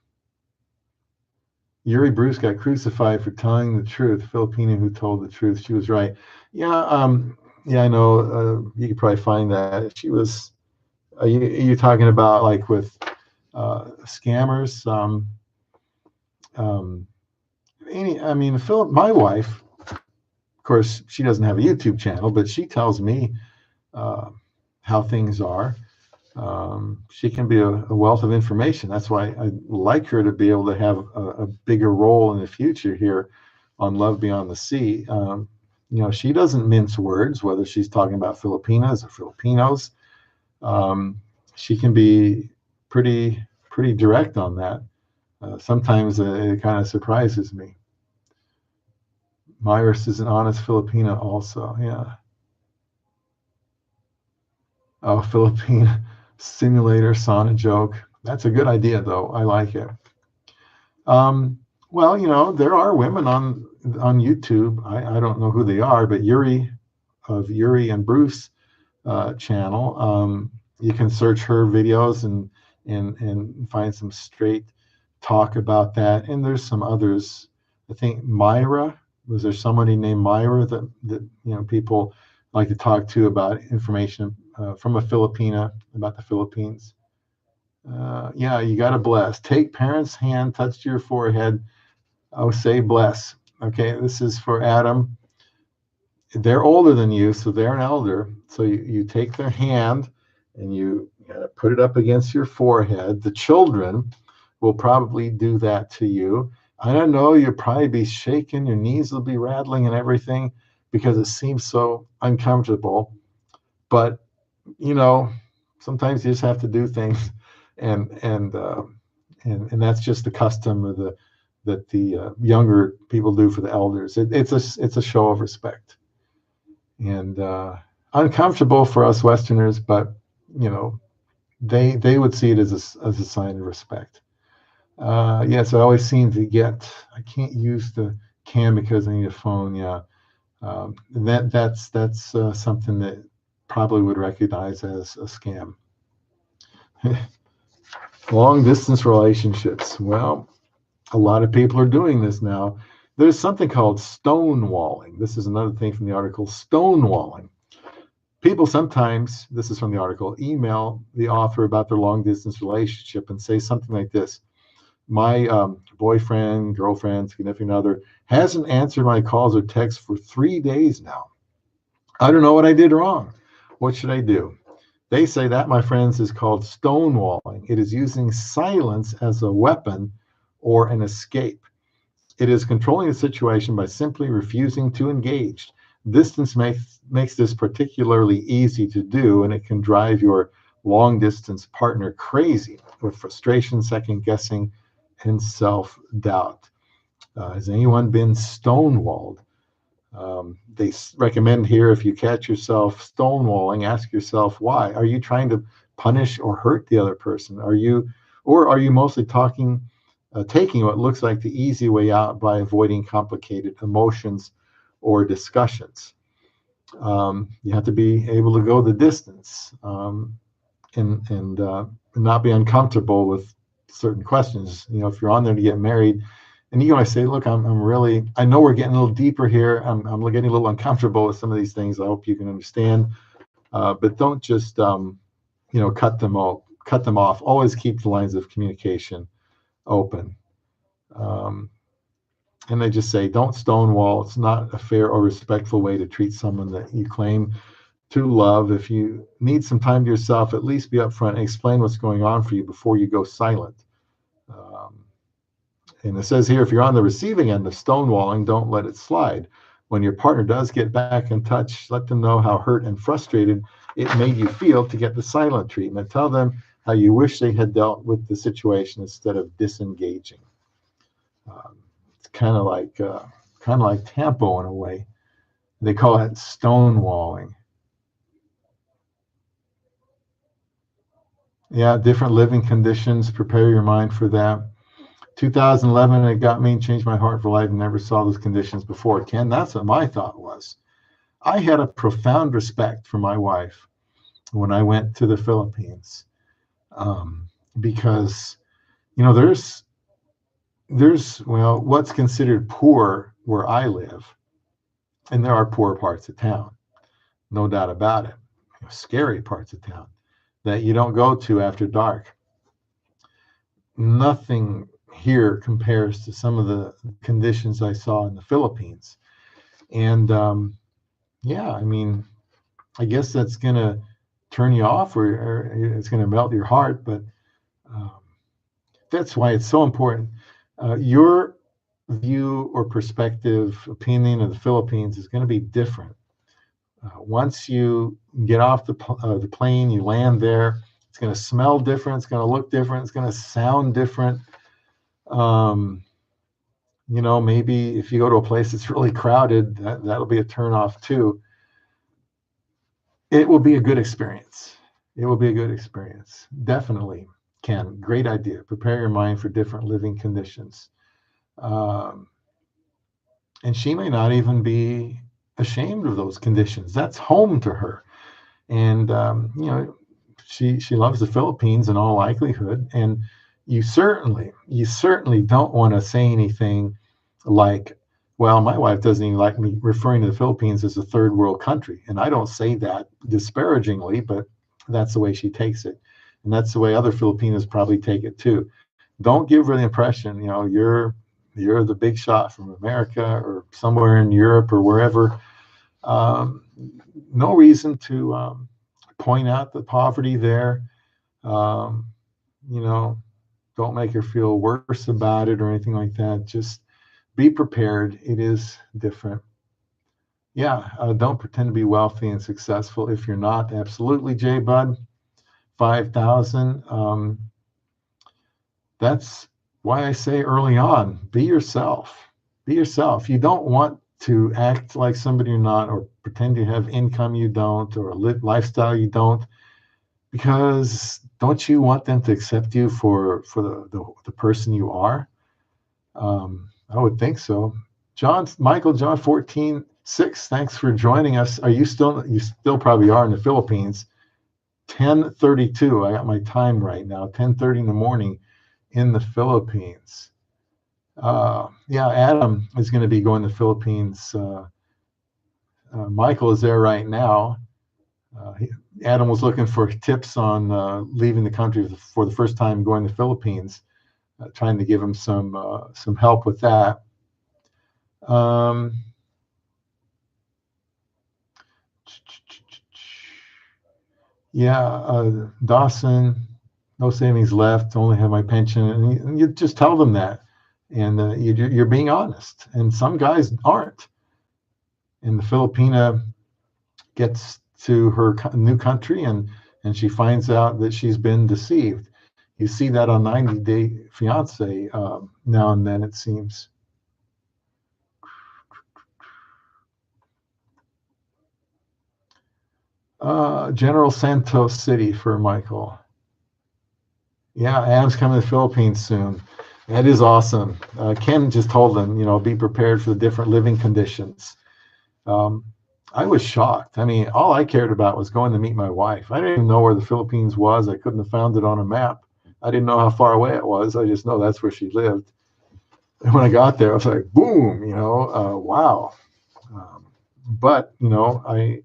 Yuri Bruce got crucified for telling the truth. Filipina who told the truth. She was right. Yeah, I know. You could probably find that. She was. You talking about like with scammers? My wife, of course, she doesn't have a YouTube channel, but she tells me how things are. She can be a wealth of information. That's why I'd like her to be able to have a bigger role in the future here on Love Beyond the Sea. She doesn't mince words, whether she's talking about Filipinas or Filipinos. She can be pretty direct on that. Sometimes it kind of surprises me. Myris is an honest Filipina also, yeah. Oh, Philippine simulator sauna joke. That's a good idea, though. I like it. Well, there are women on YouTube. I don't know who they are, but Yuri of Yuri and Bruce channel. You can search her videos and find some straight talk about that. And there's some others. I think Myra, was there somebody named Myra that people like to talk to about information from a Filipina about the Philippines? Yeah, you got to bless. Take parents' hand, touch to your forehead. Oh, say bless. Okay, this is for Adam. They're older than you, so they're an elder. So you take their hand and you gotta put it up against your forehead. The children will probably do that to you. I don't know, you'll probably be shaking, your knees will be rattling and everything because it seems so uncomfortable. But sometimes you just have to do things, and that's just the custom of that the younger people do for the elders. It's a show of respect, and uncomfortable for us Westerners, but they would see it as a sign of respect. Yes, I always seem to get. I can't use the cam because I need a phone. Yeah, and that's something that probably would recognize as a scam. Long distance relationships. Well, a lot of people are doing this now. There's something called stonewalling. This is another thing from the article, stonewalling. People sometimes, this is from the article, email the author about their long distance relationship and say something like this. My boyfriend, girlfriend, significant other hasn't answered my calls or texts for 3 days now. I don't know what I did wrong. What should I do? They say that, my friends, is called stonewalling. It is using silence as a weapon or an escape. It is controlling the situation by simply refusing to engage. Distance makes this particularly easy to do, and it can drive your long-distance partner crazy with frustration, second-guessing, and self-doubt. Has anyone been stonewalled? They recommend here, if you catch yourself stonewalling, ask yourself why. Are you trying to punish or hurt the other person? Are you mostly taking what looks like the easy way out by avoiding complicated emotions or discussions? You have to be able to go the distance and not be uncomfortable with certain questions. If you're on there to get married, and I say, look, I know we're getting a little deeper here. I'm getting a little uncomfortable with some of these things. I hope you can understand. But don't just cut them off. Always keep the lines of communication open. And they just say, don't stonewall. It's not a fair or respectful way to treat someone that you claim to love. If you need some time to yourself, at least be upfront and explain what's going on for you before you go silent. And it says here, if you're on the receiving end of stonewalling, don't let it slide. When your partner does get back in touch, let them know how hurt and frustrated it made you feel to get the silent treatment. Tell them how you wish they had dealt with the situation instead of disengaging. It's kind of like Tampo in a way. They call it stonewalling. Yeah, different living conditions. Prepare your mind for that. 2011, it got me and changed my heart for life. Never saw those conditions before. Ken, that's what my thought was. I had a profound respect for my wife when I went to the Philippines, because there's what's considered poor where I live, and there are poor parts of town, no doubt about it. Scary parts of town that you don't go to after dark. Nothing here compares to some of the conditions I saw in the Philippines. And I guess that's going to turn you off, or it's going to melt your heart. But um, that's why it's so important. Your view or perspective, opinion of the Philippines is going to be different. Once you get off the plane, you land there, it's going to smell different, it's going to look different, it's going to sound different. Um, maybe if you go to a place that's really crowded, that'll be a turn off too. It will be a good experience. It will be a good experience. Definitely, Ken. Great idea. Prepare your mind for different living conditions. Um, and she may not even be ashamed of those conditions. That's home to her. And, she loves the Philippines in all likelihood. And you certainly don't want to say anything like, well, my wife doesn't even like me referring to the Philippines as a third world country. And I don't say that disparagingly, but that's the way she takes it. And that's the way other Filipinos probably take it too. Don't give her the impression, you're the big shot from America or somewhere in Europe or wherever. Um, no reason to point out the poverty there. Um, you know, don't make her feel worse about it or anything like that. Just be prepared. It is different. Yeah, don't pretend to be wealthy and successful if you're not. Absolutely, Jay Bud. 5,000. That's why I say early on, be yourself. Be yourself. You don't want to act like somebody you're not, or pretend you have income you don't, or a lifestyle you don't, because don't you want them to accept you for the person you are? I would think so. John 14:6. Thanks for joining us. You still probably are in the Philippines. 10:32. I got my time right now. 10:30 in the morning in the Philippines. Yeah, Adam is going to be going to the Philippines. Michael is there right now. Adam was looking for tips on leaving the country for the first time, going to the Philippines, trying to give him some help with that. Dawson, no savings left, only have my pension. And you just tell them that. And you're being honest. And some guys aren't. And the Filipina gets to her new country, and she finds out that she's been deceived. You see that on 90 Day Fiance now and then, it seems. General Santos City for Michael. Yeah, Adam's coming to the Philippines soon. That is awesome. Ken just told them, be prepared for the different living conditions. I was shocked. I mean, all I cared about was going to meet my wife. I didn't even know where the Philippines was. I couldn't have found it on a map. I didn't know how far away it was. I just know that's where she lived. And when I got there, I was like, boom, wow. But I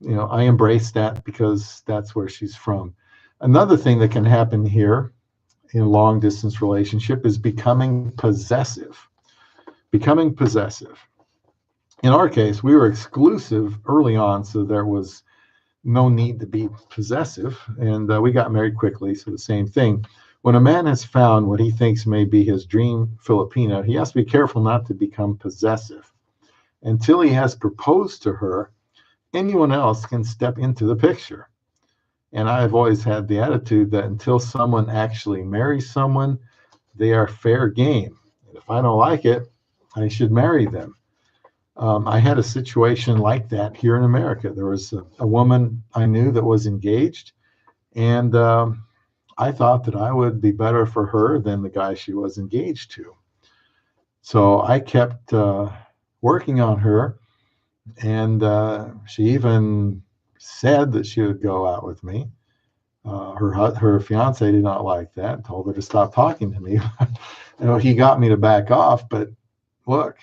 embrace that because that's where she's from. Another thing that can happen here in a long distance relationship is becoming possessive. Becoming possessive. In our case, we were exclusive early on, so there was no need to be possessive, and we got married quickly, so the same thing. When a man has found what he thinks may be his dream Filipina, he has to be careful not to become possessive. Until he has proposed to her, anyone else can step into the picture. And I've always had the attitude that until someone actually marries someone, they are fair game. And if I don't like it, I should marry them. I had a situation like that here in America. There was a woman I knew that was engaged, and I thought that I would be better for her than the guy she was engaged to. So I kept working on her, and she even said that she would go out with me. Her fiance did not like that, told her to stop talking to me. He got me to back off, but look,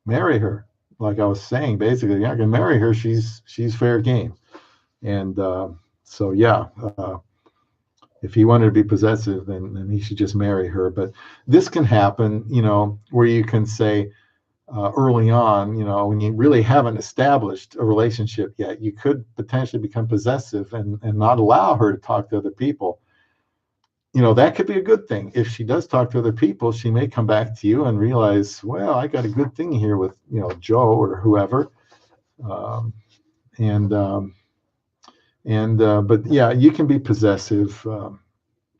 marry her. Like I was saying, basically, you're not gonna marry her. She's fair game. And so yeah, if he wanted to be possessive, then he should just marry her. But this can happen, where you can say, early on, when you really haven't established a relationship yet, you could potentially become possessive and not allow her to talk to other people. That could be a good thing. If she does talk to other people, she may come back to you and realize, well, I got a good thing here with, Joe or whoever. Um, and, but yeah, you can be possessive.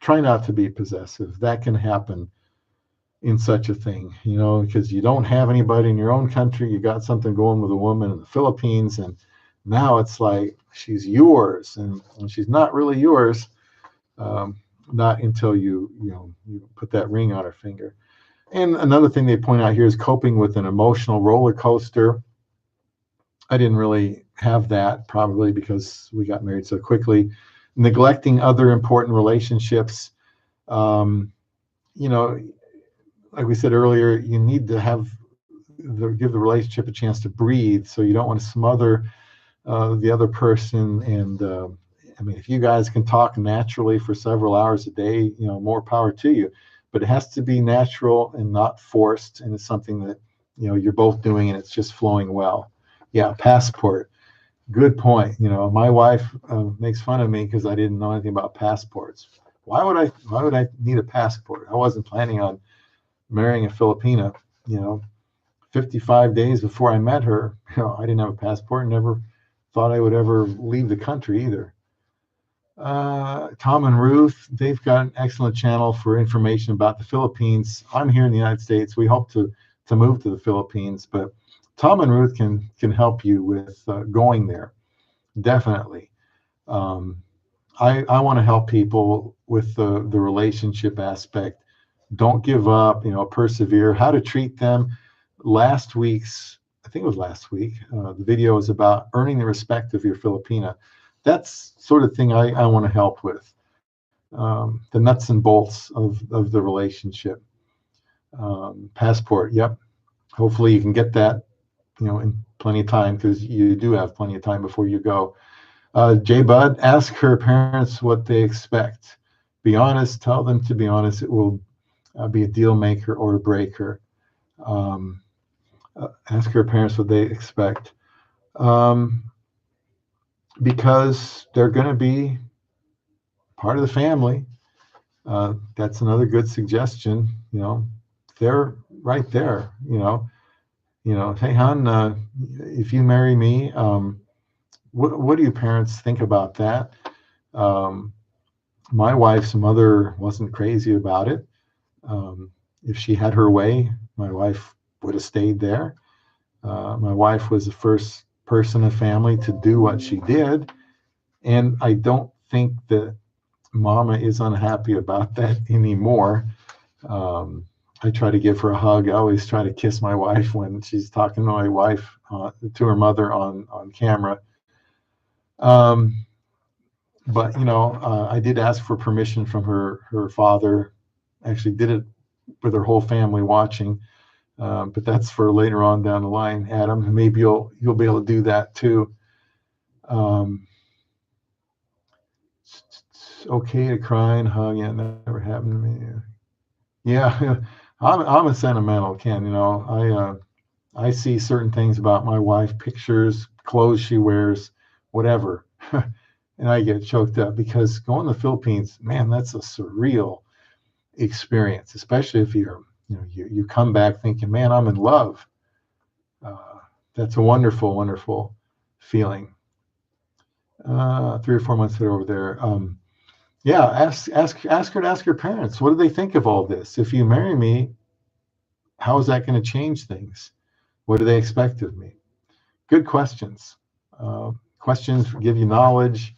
Try not to be possessive. That can happen in such a thing, because you don't have anybody in your own country. You got something going with a woman in the Philippines, and now it's like she's yours, and she's not really yours. Um, not until you put that ring on her finger. And another thing they point out here is coping with an emotional roller coaster. I didn't really have that, probably because we got married so quickly. Neglecting other important relationships. Um, you know, like we said earlier, you need to give the relationship a chance to breathe. So you don't want to smother the other person. And I mean, if you guys can talk naturally for several hours a day, more power to you. But it has to be natural and not forced. And it's something that you're both doing, and it's just flowing well. Yeah, passport. Good point. My wife makes fun of me because I didn't know anything about passports. Why would I need a passport? I wasn't planning on marrying a Filipina. 55 days before I met her, I didn't have a passport and never thought I would ever leave the country either. Tom and Ruth, they've got an excellent channel for information about the Philippines. I'm here in the United States. We hope to move to the Philippines, but Tom and Ruth can help you with going there. Definitely. I want to help people with the relationship aspect. Don't give up, persevere, how to treat them. I think it was last week, the video is about earning the respect of your Filipina. That's sort of thing I want to help with. The nuts and bolts of the relationship. Passport, yep. Hopefully you can get that, in plenty of time, because you do have plenty of time before you go. J Bud, ask her parents what they expect. Be honest, tell them to be honest. It will be a deal maker or a breaker. Ask her parents what they expect. Because they're going to be part of the family. That's another good suggestion. They're right there. Hey, hon, if you marry me, what do your parents think about that? My wife's mother wasn't crazy about it. If she had her way, my wife would have stayed there. My wife was the first person in the family to do what she did. And I don't think that Mama is unhappy about that anymore. I try to give her a hug. I always try to kiss my wife when she's talking to my wife, to her mother on camera. But I did ask for permission from her father. Actually did it with her whole family watching. But that's for later on down the line, Adam. Maybe you'll be able to do that too. It's okay to cry and hug. Yeah, never happened to me. Yeah, I'm a sentimental Ken. I see certain things about my wife, pictures, clothes she wears, whatever, and I get choked up, because going to the Philippines, man, that's a surreal experience, especially if you come back thinking, man, I'm in love. That's a wonderful, wonderful feeling. 3 or 4 months later over there. Yeah, ask her to ask her parents, what do they think of all this? If you marry me, how is that going to change things? What do they expect of me? Good questions. Questions give you knowledge,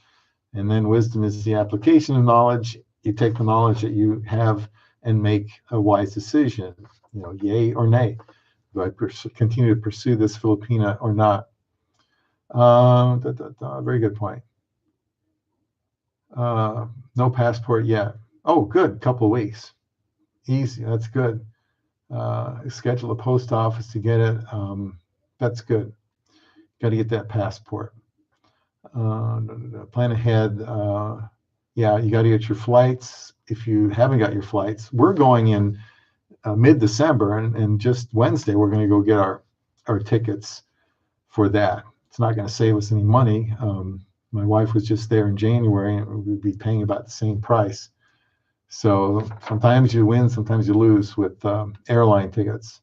and then wisdom is the application of knowledge. You take the knowledge that you have and make a wise decision. Yay or nay. Do I continue to pursue this Filipina or not? Very good point. No passport yet. Oh, good. Couple of weeks. Easy. That's good. Schedule a post office to get it. That's good. Got to get that passport. Plan ahead. Yeah, you got to get your flights. If you haven't got your flights, we're going in mid-December, and just Wednesday we're going to go get our tickets for that. It's not going to save us any money. My wife was just there in January, and we'd be paying about the same price. So sometimes you win, sometimes you lose with airline tickets.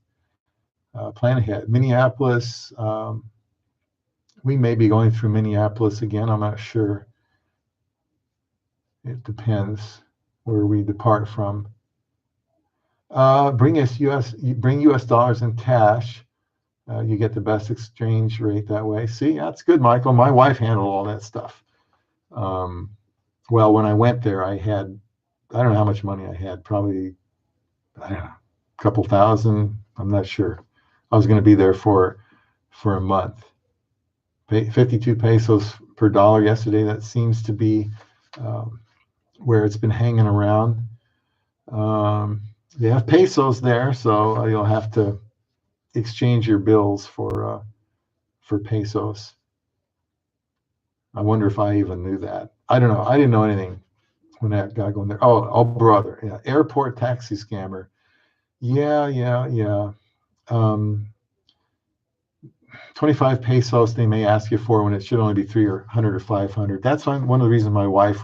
Plan ahead. Minneapolis, we may be going through Minneapolis again. I'm not sure. It depends where we depart from. Bring US dollars in cash. You get the best exchange rate that way. See, that's good, Michael. My wife handled all that stuff. Well, when I went there, I don't know how much money I had, probably, I don't know, a couple thousand. I'm not sure. I was going to be there for a month. 52 pesos per dollar yesterday. That seems to be where it's been hanging around. They have pesos there, so you'll have to exchange your bills for pesos. I wonder if I even knew that. I don't know. I didn't know anything when that guy going there. Oh, brother. Yeah. Airport taxi scammer. Yeah. 25 pesos they may ask you for when it should only be 300 or 500. That's one of the reasons my wife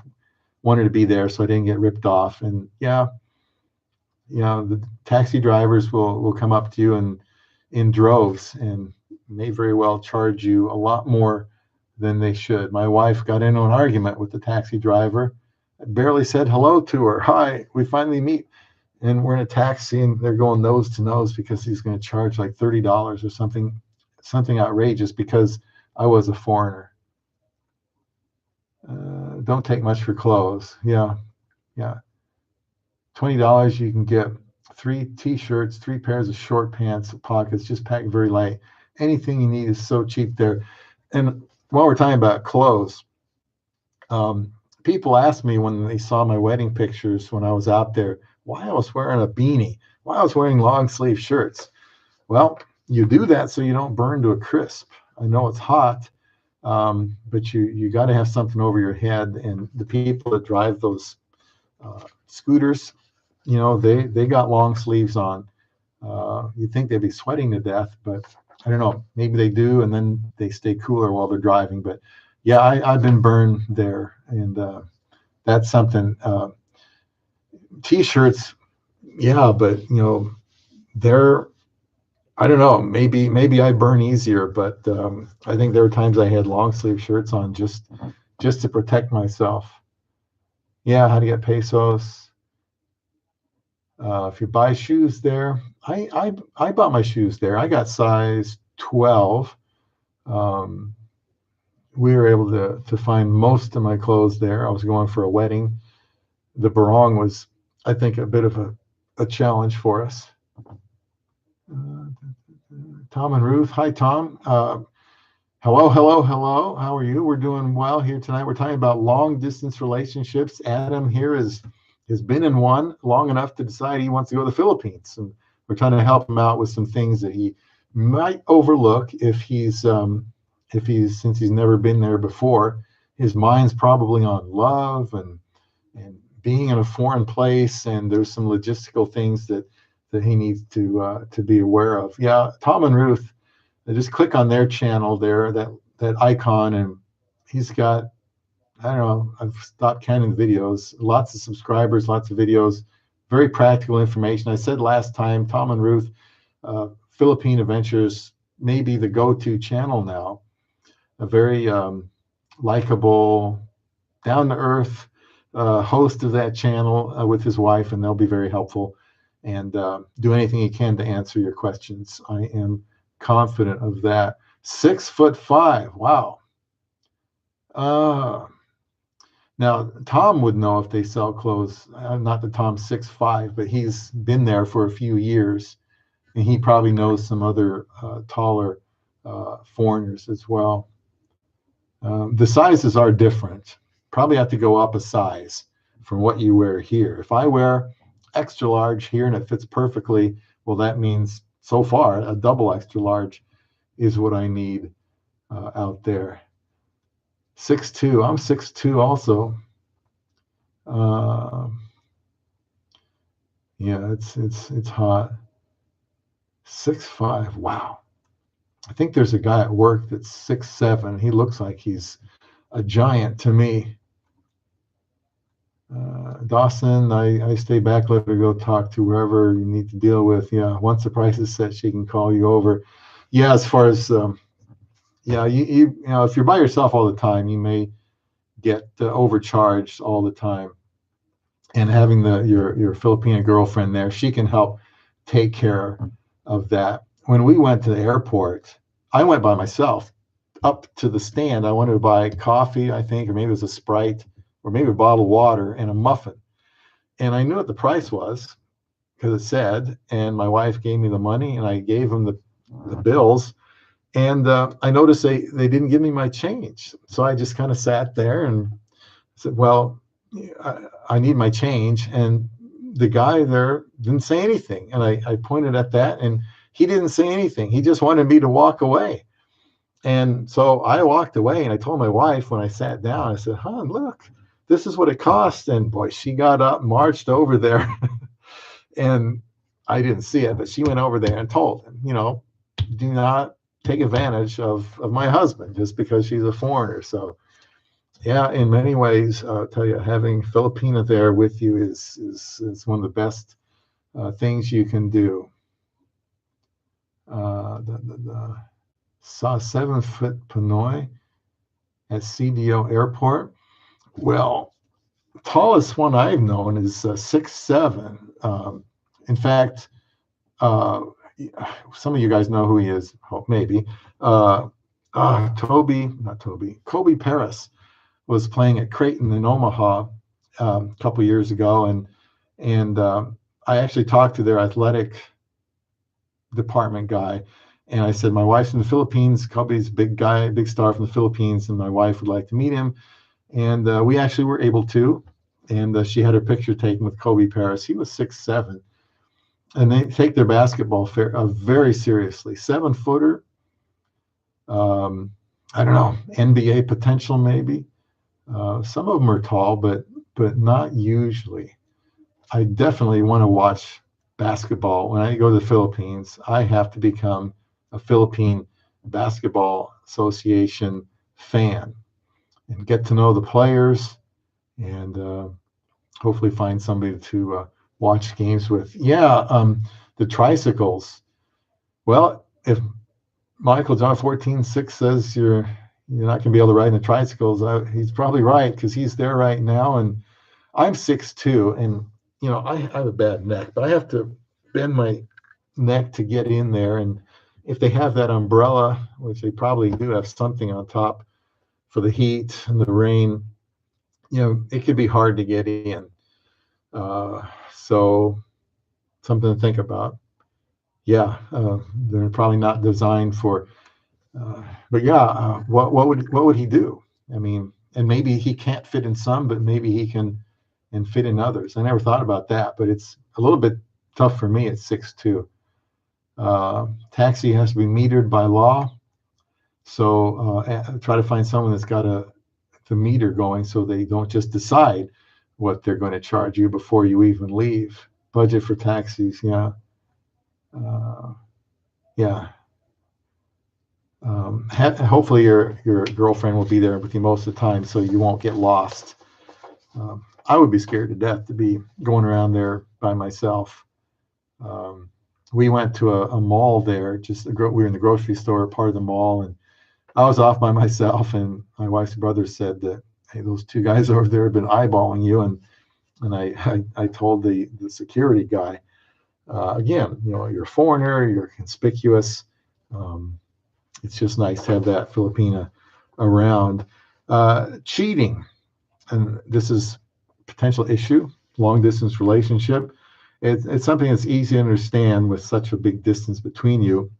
wanted to be there, so I didn't get ripped off. And the taxi drivers will come up to you and in droves and may very well charge you a lot more than they should. My wife got into an argument with the taxi driver. I barely said hello to her. Hi, we finally meet. And we're in a taxi and they're going nose to nose because he's going to charge like $30 or something outrageous because I was a foreigner. Don't take much for clothes. Yeah. $20 you can get 3 t-shirts, 3 pairs of short pants, pockets, just packed very light. Anything you need is so cheap there. And while we're talking about clothes, people asked me when they saw my wedding pictures when I was out there, why I was wearing a beanie, why I was wearing long sleeve shirts. Well, you do that so you don't burn to a crisp. I know it's hot, but you got to have something over your head. And the people that drive those scooters, they got long sleeves on. You'd think they'd be sweating to death, but I don't know. Maybe they do, and then they stay cooler while they're driving. But yeah, I've been burned there, and that's something. T-shirts, yeah, but they're, I don't know. Maybe I burn easier, but I think there were times I had long sleeve shirts on just to protect myself. Yeah, how to get pesos. If you buy shoes there, I bought my shoes there. I got size 12. We were able to find most of my clothes there. I was going for a wedding. The barong was, I think, a bit of a challenge for us. Tom and Ruth. Hi, Tom. Hello. How are you? We're doing well here tonight. We're talking about long distance relationships. Adam here has been in one long enough to decide he wants to go to the Philippines, and we're trying to help him out with some things that he might overlook if he's since he's never been there before. His mind's probably on love and being in a foreign place, and there's some logistical things that he needs to be aware of. Yeah, Tom and Ruth, just click on their channel there, that icon, and he's got, I don't know, I've stopped counting the videos, lots of subscribers, lots of videos, very practical information. I said last time, Tom and Ruth, Philippine Adventures may be the go-to channel now. A very likable, down-to-earth host of that channel with his wife, and they'll be very helpful and do anything he can to answer your questions. I am confident of that. 6'5", wow. Now, Tom would know if they sell clothes. Not that Tom's 6'5", but he's been there for a few years, and he probably knows some other taller foreigners as well. The sizes are different. Probably have to go up a size from what you wear here. If I wear extra large here and it fits perfectly, well, that means so far a double extra large is what I need out there. 6'2", I'm 6'2" also. Yeah, it's hot. 6'5". Wow. I think there's a guy at work that's 6'7". He looks like he's a giant to me. Dawson, I stay back, let her go talk to whoever you need to deal with. Yeah, once the price is set, she can call you over. Yeah, as far as yeah, you know, if you're by yourself all the time, you may get overcharged all the time. And having your Filipina girlfriend there, she can help take care of that. When we went to the airport, I went by myself up to the stand. I wanted to buy coffee, I think, or maybe it was a Sprite, or maybe a bottle of water and a muffin. And I knew what the price was because it said, and my wife gave me the money, and I gave them the bills. And I noticed they didn't give me my change. So I just kind of sat there and said, well, I need my change. And the guy there didn't say anything. And I pointed at that, and he didn't say anything. He just wanted me to walk away. And so I walked away, and I told my wife when I sat down, I said, hon, look, this is what it cost. And boy, she got up, marched over there, and I didn't see it, but she went over there and told him, you know, do not take advantage of my husband just because she's a foreigner. So yeah, in many ways, I'll tell you, having Filipina there with you is one of the best things you can do. Saw 7-foot Pinoy at CDO Airport. Well, tallest one I've known is 6'7". In fact, some of you guys know who he is, maybe. Kobe Paris was playing at Creighton in Omaha a couple years ago, and I actually talked to their athletic department guy, and I said, my wife's in the Philippines. Kobe's a big guy, big star from the Philippines, and my wife would like to meet him. And we actually were able to, and she had her picture taken with Kobe Paris. He was 6'7", and they take their basketball very seriously. 7-footer. I don't know, NBA potential maybe. Some of them are tall, but not usually. I definitely want to watch basketball. When I go to the Philippines, I have to become a Philippine Basketball Association fan and get to know the players, and hopefully find somebody to watch games with. Yeah, the tricycles. Well, if Michael John 14:6 says you're not going to be able to ride in the tricycles, he's probably right, because he's there right now. And I'm 6'2", and you know, I have a bad neck, but I have to bend my neck to get in there. And if they have that umbrella, which they probably do have something on top for the heat and the rain, you know, it could be hard to get in. So something to think about. Yeah, they're probably not designed for. But yeah, what would he do? I mean, and maybe he can't fit in some, but maybe he can and fit in others. I never thought about that, but it's a little bit tough for me at 6'2". Taxi has to be metered by law, so try to find someone that's got the meter going, so they don't just decide what they're going to charge you before you even leave. Budget for taxis, yeah, yeah. Hopefully your girlfriend will be there with you most of the time, so you won't get lost. I would be scared to death to be going around there by myself. We went to a mall there. We were in the grocery store, part of the mall, and I was off by myself. And my wife's brother said that, hey, those two guys over there have been eyeballing you. And I told the security guy, again, you know, you're a foreigner, you're conspicuous. It's just nice to have that Filipina around. Cheating, and this is a potential issue, long distance relationship. It's something that's easy to understand with such a big distance between you.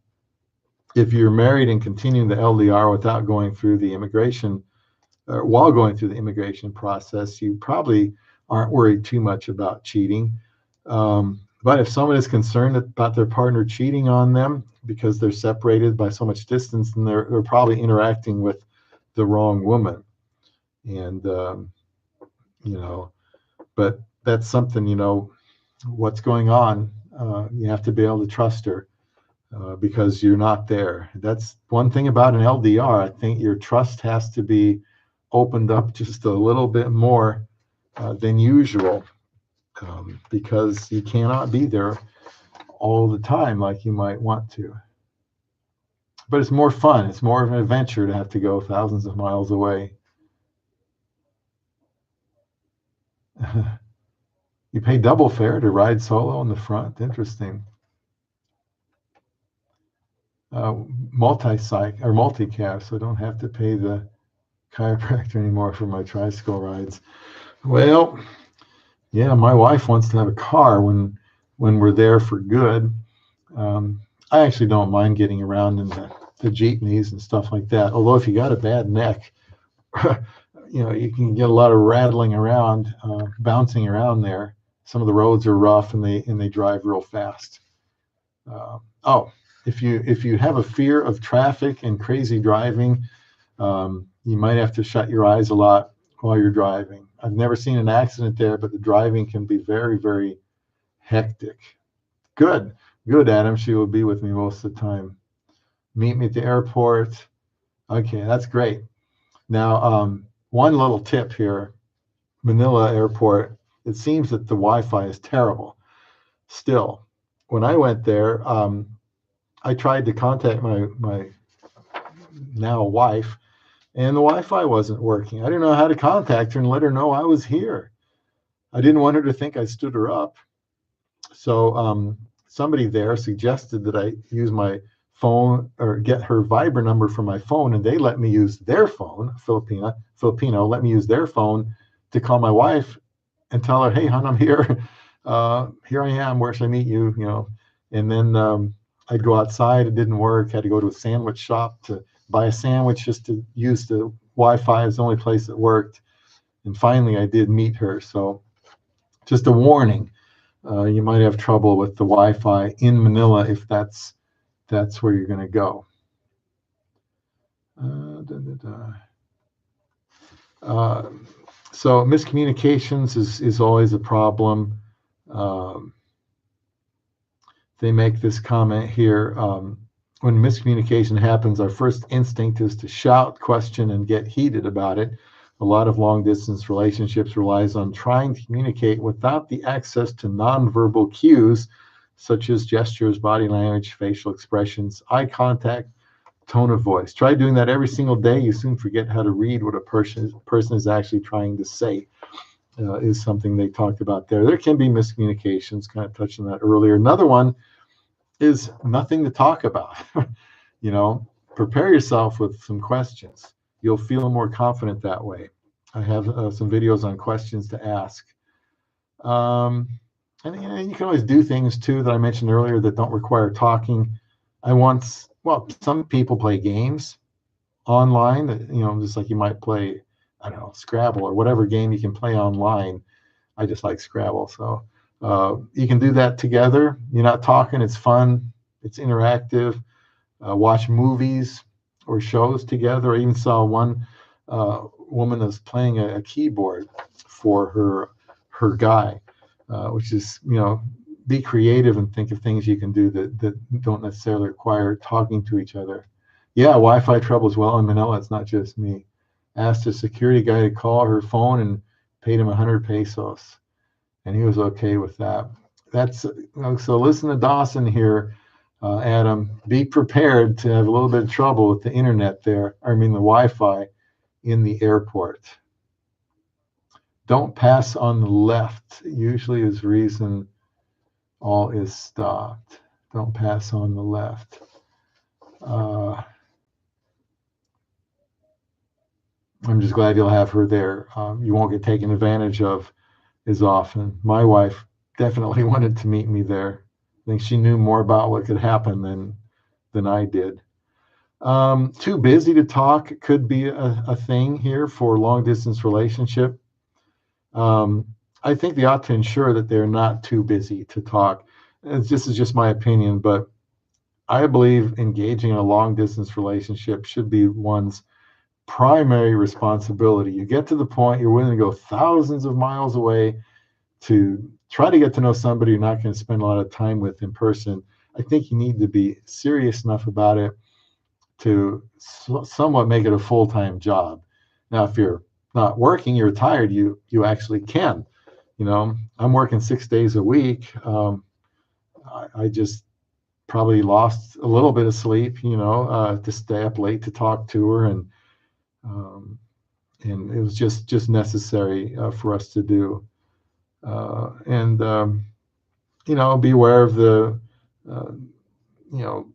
If you're married and continuing the LDR without going through the immigration, or while going through the immigration process, you probably aren't worried too much about cheating. But if someone is concerned about their partner cheating on them because they're separated by so much distance, then they're probably interacting with the wrong woman. And, you know, but that's something, you know, what's going on. You have to be able to trust her because you're not there. That's one thing about an LDR. I think your trust has to be opened up just a little bit more than usual because you cannot be there all the time like you might want to. But it's more fun. It's more of an adventure to have to go thousands of miles away. You pay double fare to ride solo in the front. Interesting. Multi-psych or multi-cab, so I don't have to pay the chiropractor anymore for my tricycle rides. Well, yeah, my wife wants to have a car when we're there for good. I actually don't mind getting around in the jeepneys and stuff like that. Although if you got a bad neck, you can get a lot of rattling around, bouncing around there. Some of the roads are rough and they drive real fast. If you have a fear of traffic and crazy driving, you might have to shut your eyes a lot while you're driving. I've never seen an accident there, but the driving can be very, very hectic. Good, Adam. She will be with me most of the time. Meet me at the airport. Okay, that's great. Now, one little tip here, Manila Airport, it seems that the Wi-Fi is terrible. Still, when I went there, I tried to contact my now wife, and the Wi-Fi wasn't working. I didn't know how to contact her and let her know I was here. I didn't want her to think I stood her up. So somebody there suggested that I use my phone or get her Viber number from my phone, and they let me use their phone, Filipino, let me use their phone to call my wife and tell her, hey, hon, I'm here. Here I am. Where should I meet you? And then I'd go outside. It didn't work. Had to go to a sandwich shop to buy a sandwich just to use the Wi-Fi. It's the only place that worked. And finally, I did meet her. So just a warning, you might have trouble with the Wi-Fi in Manila if that's where you're going to go. So miscommunications is always a problem. They make this comment here. When miscommunication happens, our first instinct is to shout, question, and get heated about it. A lot of long-distance relationships relies on trying to communicate without the access to nonverbal cues, such as gestures, body language, facial expressions, eye contact, tone of voice. Try doing that every single day. You soon forget how to read what a person is actually trying to say. Is something they talked about there. There can be miscommunications, kind of touched on that earlier. Another one is nothing to talk about. Prepare yourself with some questions. You'll feel more confident that way. I have some videos on questions to ask. And you can always do things too that I mentioned earlier that don't require talking. Some people play games online that, just like you might play, I don't know, Scrabble or whatever game you can play online. I just like Scrabble. So you can do that together. You're not talking. It's fun. It's interactive. Watch movies or shows together. I even saw one woman that was playing a keyboard for her guy, which is, be creative and think of things you can do that don't necessarily require talking to each other. Yeah, Wi-Fi trouble as well in Manila. It's not just me. Asked a security guy to call her phone and paid him 100 pesos. And he was okay with that. So listen to Dawson here, Adam. Be prepared to have a little bit of trouble with the internet there. The Wi-Fi in the airport. Don't pass on the left. Usually is reason all is stopped. Don't pass on the left. I'm just glad you'll have her there. You won't get taken advantage of as often. My wife definitely wanted to meet me there. I think she knew more about what could happen than I did. Too busy to talk could be a thing here for long distance relationship. I think they ought to ensure that they're not too busy to talk. This is just my opinion, but I believe engaging in a long distance relationship should be one's primary responsibility. You get to the point you're willing to go thousands of miles away to try to get to know somebody you're not going to spend a lot of time with in person, I think you need to be serious enough about it to somewhat make it a full-time job. Now, if you're not working, you're tired, you actually can. I'm working 6 days a week. I just probably lost a little bit of sleep, to stay up late to talk to her, um, and it was just necessary for us to do. And be aware of uh, you know,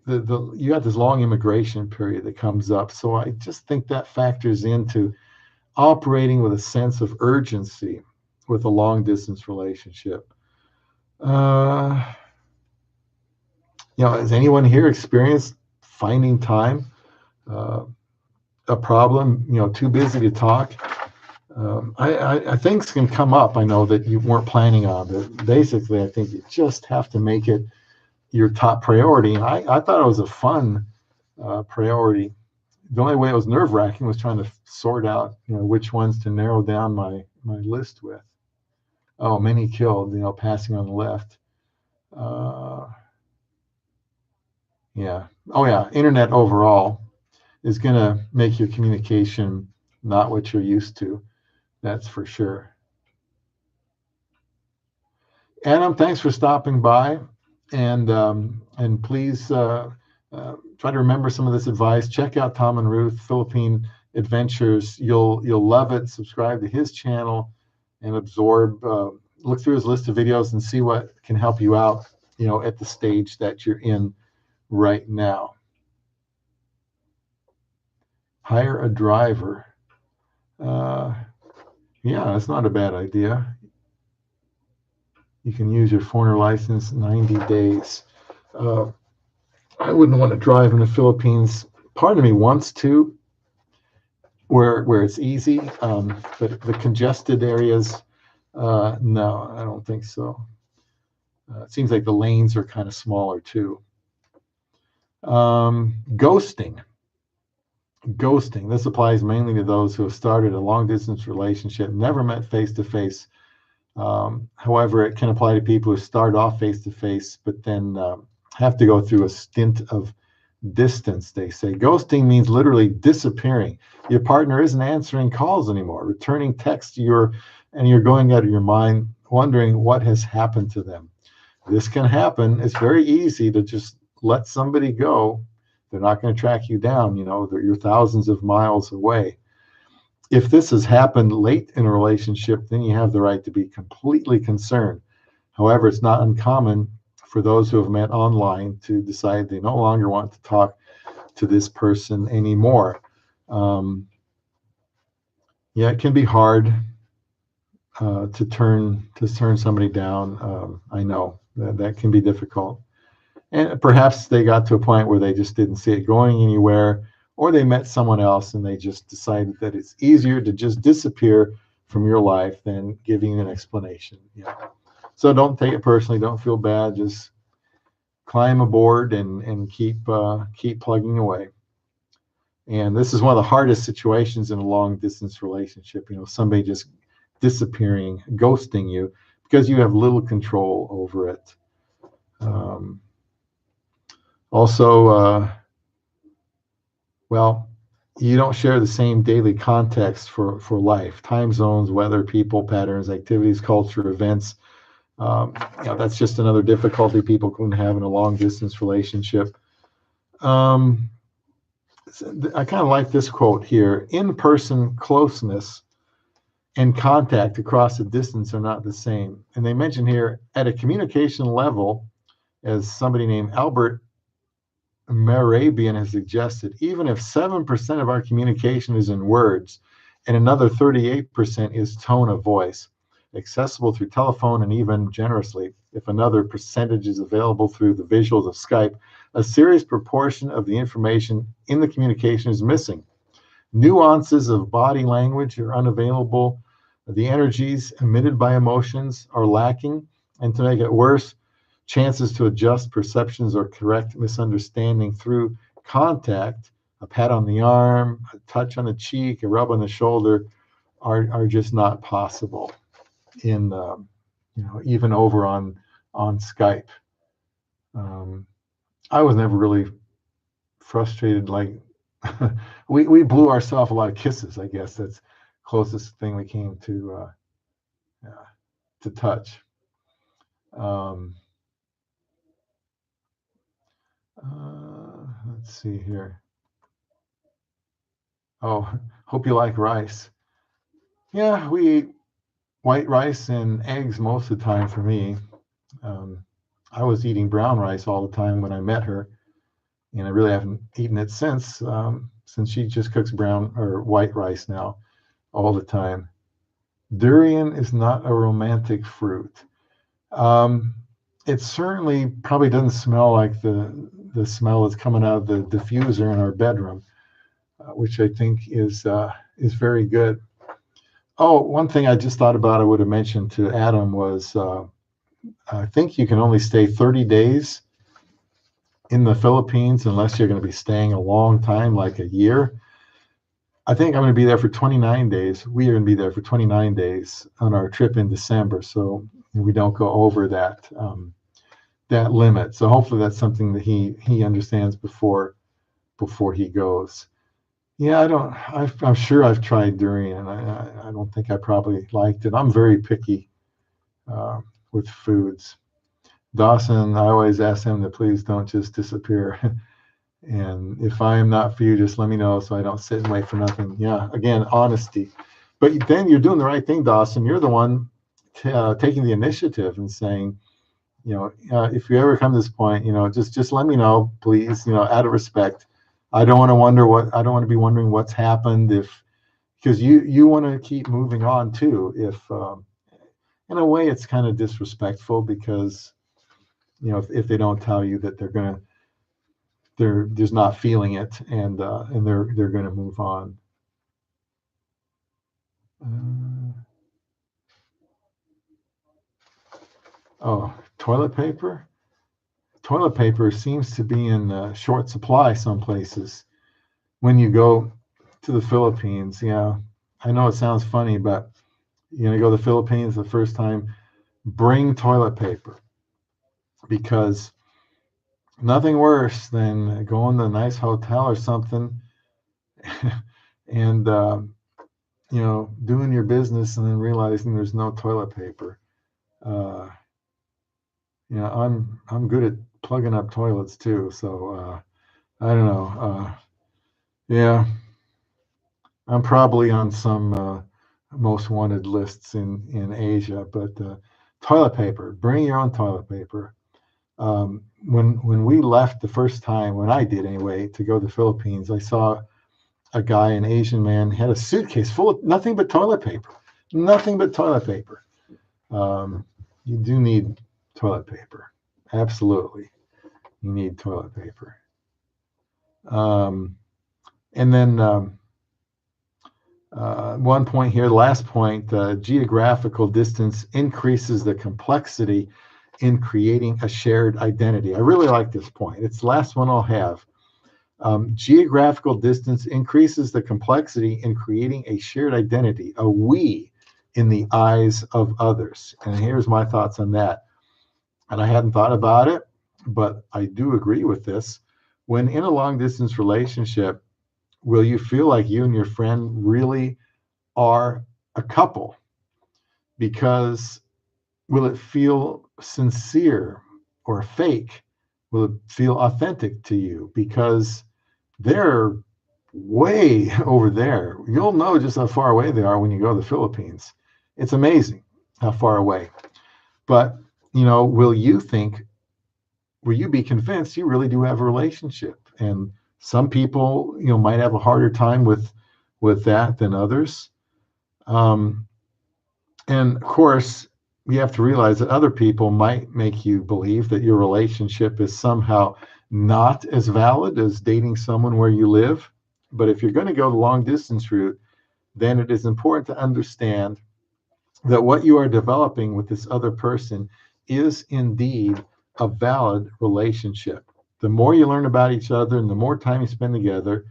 the you got this long immigration period that comes up. So I just think that factors into operating with a sense of urgency with a long distance relationship. Uh, has anyone here experienced finding time? A problem, too busy to talk? Things can come up, I know, that you weren't planning on, but basically, I think you just have to make it your top priority. And I thought it was a fun priority. The only way it was nerve-wracking was trying to sort out, which ones to narrow down my list with. Oh, many killed, passing on the left. Yeah. Oh, yeah. Internet overall is going to make your communication not what you're used to. That's for sure. Adam, thanks for stopping by, and please try to remember some of this advice. Check out Tom and Ruth Philippine Adventures. You'll love it. Subscribe to his channel and absorb. Look through his list of videos and see what can help you out. At the stage that you're in right now. Hire a driver. Yeah, that's not a bad idea. You can use your foreigner license 90 days. I wouldn't want to drive in the Philippines. Part of me wants to, where it's easy, but the congested areas, no, I don't think so. It seems like the lanes are kind of smaller too. Ghosting. This applies mainly to those who have started a long-distance relationship, never met face-to-face. However, it can apply to people who start off face-to-face, but then have to go through a stint of distance, they say. Ghosting means literally disappearing. Your partner isn't answering calls anymore, returning texts, and you're going out of your mind wondering what has happened to them. This can happen. It's very easy to just let somebody go. They're not going to track you down. You're thousands of miles away. If this has happened late in a relationship, then you have the right to be completely concerned. However, it's not uncommon for those who have met online to decide they no longer want to talk to this person anymore. Yeah, it can be hard to turn somebody down. I know that can be difficult. And perhaps they got to a point where they just didn't see it going anywhere, or they met someone else and they just decided that it's easier to just disappear from your life than giving you an explanation. So don't take it personally. Don't feel bad. Just climb aboard and keep plugging away. And this is one of the hardest situations in a long distance relationship. Somebody just disappearing, ghosting you because you have little control over it. Also, well, you don't share the same daily context for life, time zones, weather, people, patterns, activities, culture, events. That's just another difficulty people can have in a long distance relationship. I kind of like this quote here: in-person closeness and contact across a distance are not the same. And they mention here, at a communication level, as somebody named Albert Marabian has suggested, even if 7% of our communication is in words and another 38% is tone of voice, accessible through telephone and even generously, if another percentage is available through the visuals of Skype, a serious proportion of the information in the communication is missing. Nuances of body language are unavailable. The energies emitted by emotions are lacking. And to make it worse, chances to adjust perceptions or correct misunderstanding through contact, a pat on the arm, a touch on the cheek, a rub on the shoulder, are just not possible in even over on Skype. I was never really frustrated. Like we blew ourselves a lot of kisses. I guess that's closest thing we came to touch. Um, let's see here. Oh, hope you like rice. Yeah, we eat white rice and eggs most of the time for me. Um, I was eating brown rice all the time when I met her, and I really haven't eaten it since she just cooks brown or white rice now all the time. Durian is not a romantic fruit. Um, it certainly probably doesn't smell like the smell that's coming out of the diffuser in our bedroom, which I think is very good. Oh, one thing I just thought about I would have mentioned to Adam was I think you can only stay 30 days in the Philippines unless you're going to be staying a long time, like a year. I think I'm going to be there for 29 days. We are going to be there for 29 days on our trip in December, so we don't go over that limit. So hopefully that's something that he understands before he goes. Yeah, I'm sure I've tried durian. I don't think I probably liked it. I'm very picky uh, with foods. Dawson, I always ask him to please don't just disappear. And if I am not for you, just let me know so I don't sit and wait for nothing. Yeah, again, honesty. But then you're doing the right thing, Dawson. You're the one taking the initiative and saying, if you ever come to this point, just let me know, please. Out of respect. I don't want to be wondering what's happened because you want to keep moving on too. If in a way it's kind of disrespectful because if they don't tell you that they're just not feeling it and they're going to move on. Oh, toilet paper. Toilet paper seems to be in short supply some places. When you go to the Philippines, yeah, I know it sounds funny, but you're going to go to the Philippines the first time, bring toilet paper because nothing worse than going to a nice hotel or something and doing your business and then realizing there's no toilet paper. uh, I'm good at plugging up toilets too, so I don't know. Yeah, I'm probably on some most wanted lists in Asia, but toilet paper, bring your own toilet paper. When we left the first time, when I did anyway, to go to the Philippines, I saw a guy, an Asian man, had a suitcase full of nothing but toilet paper, nothing but toilet paper. You do need toilet paper, absolutely. You need toilet paper. And then one point here, the last point, geographical distance increases the complexity in creating a shared identity. I really like this point. It's the last one I'll have. Geographical distance increases the complexity in creating a shared identity, a we in the eyes of others. And here's my thoughts on that. And I hadn't thought about it, but I do agree with this. When in a long distance relationship, will you feel like you and your friend really are a couple? Because will it feel sincere or fake? Will it feel authentic to you? Because they're way over there. You'll know just how far away they are when you go to the Philippines. It's amazing how far away. But, will you be convinced you really do have a relationship? And some people, might have a harder time with that than others. And of course, you have to realize that other people might make you believe that your relationship is somehow not as valid as dating someone where you live. But if you're going to go the long distance route, then it is important to understand that what you are developing with this other person is indeed a valid relationship. The more you learn about each other and the more time you spend together,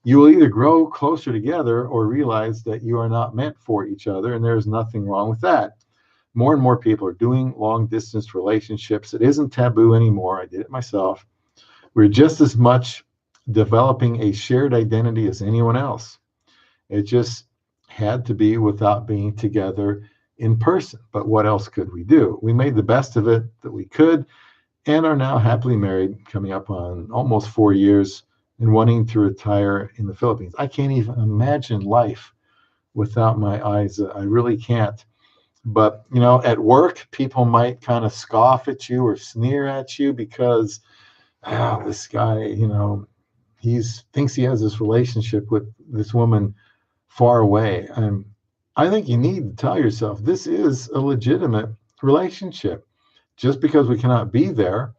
you will either grow closer together or realize that you are not meant for each other, and there's nothing wrong with that. more and more people are doing long distance relationships. It isn't taboo anymore. I did it myself. We're just as much developing a shared identity as anyone else. It just had to be without being together in person. But what else could we do? We made the best of it that we could and are now happily married, coming up on almost 4 years, and wanting to retire in the Philippines. I can't even imagine life without my eyes. I really can't. But, at work, people might kind of scoff at you or sneer at you because, this guy, he thinks he has this relationship with this woman far away. And I think you need to tell yourself this is a legitimate relationship. Just because we cannot be there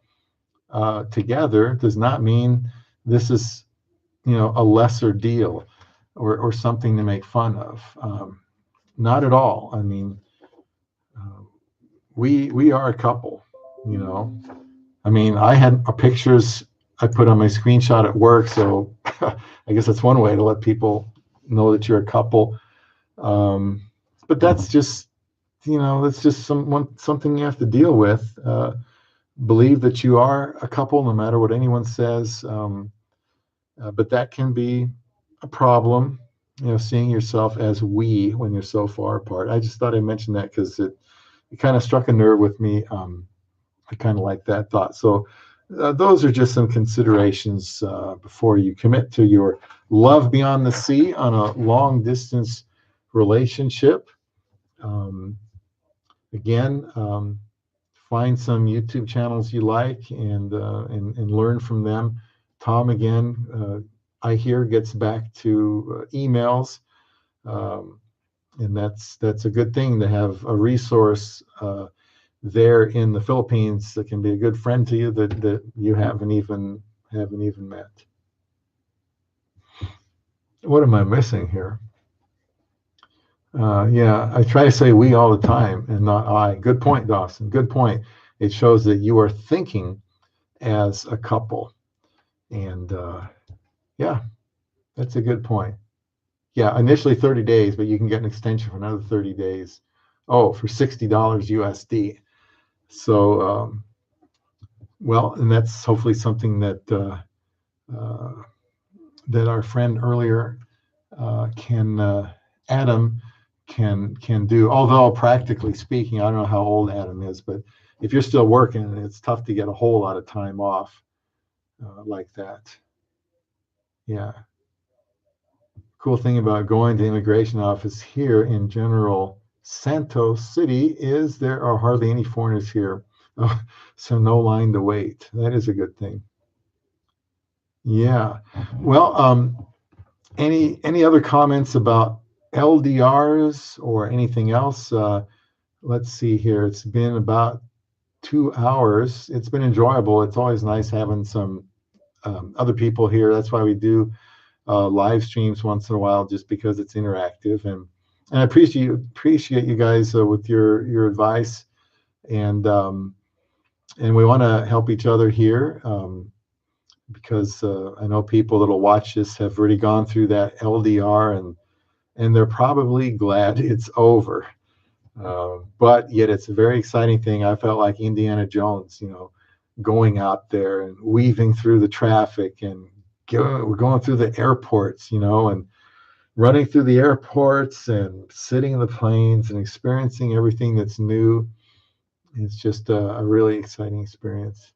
together does not mean this is, a lesser deal or something to make fun of. Not at all. I mean, uh, we are a couple, you know. I mean, I had pictures I put on my screenshot at work, so I guess that's one way to let people know that you're a couple. Um, but that's just, that's just something you have to deal with. Believe that you are a couple, no matter what anyone says. But that can be a problem, seeing yourself as we when you're so far apart. I just thought I'd mention that because it kind of struck a nerve with me. I kind of like that thought. So those are just some considerations before you commit to your love beyond the sea on a long distance relationship. Um, again, find some YouTube channels you like and learn from them. Tom, again, I hear gets back to emails, um, and that's a good thing to have a resource there in the Philippines that can be a good friend to you that you haven't even met. What am I missing here? Yeah, I try to say we all the time and not I. Good point, Dawson. Good point. It shows that you are thinking as a couple. And yeah, that's a good point. Yeah, initially 30 days, but you can get an extension for another 30 days. Oh, for $60 USD. So, well, and that's hopefully something uh, that our friend earlier Adam can do. Although practically speaking, I don't know how old Adam is, but if you're still working, it's tough to get a whole lot of time off like that. Yeah. Cool thing about going to the immigration office here in General Santos City is there are hardly any foreigners here, so no line to wait. That is a good thing. Yeah. Well, any other comments about LDRs or anything else? Let's see here. It's been about 2 hours. It's been enjoyable. It's always nice having some other people here. That's why we do live streams once in a while, just because it's interactive. And I appreciate you guys with your advice, and we want to help each other here. Because I know people that'll watch this have already gone through that LDR, and they're probably glad it's over. But yet it's a very exciting thing. I felt like Indiana Jones, going out there and weaving through the traffic, and we're going through the airports, and running through the airports and sitting in the planes and experiencing everything that's new. It's just a really exciting experience.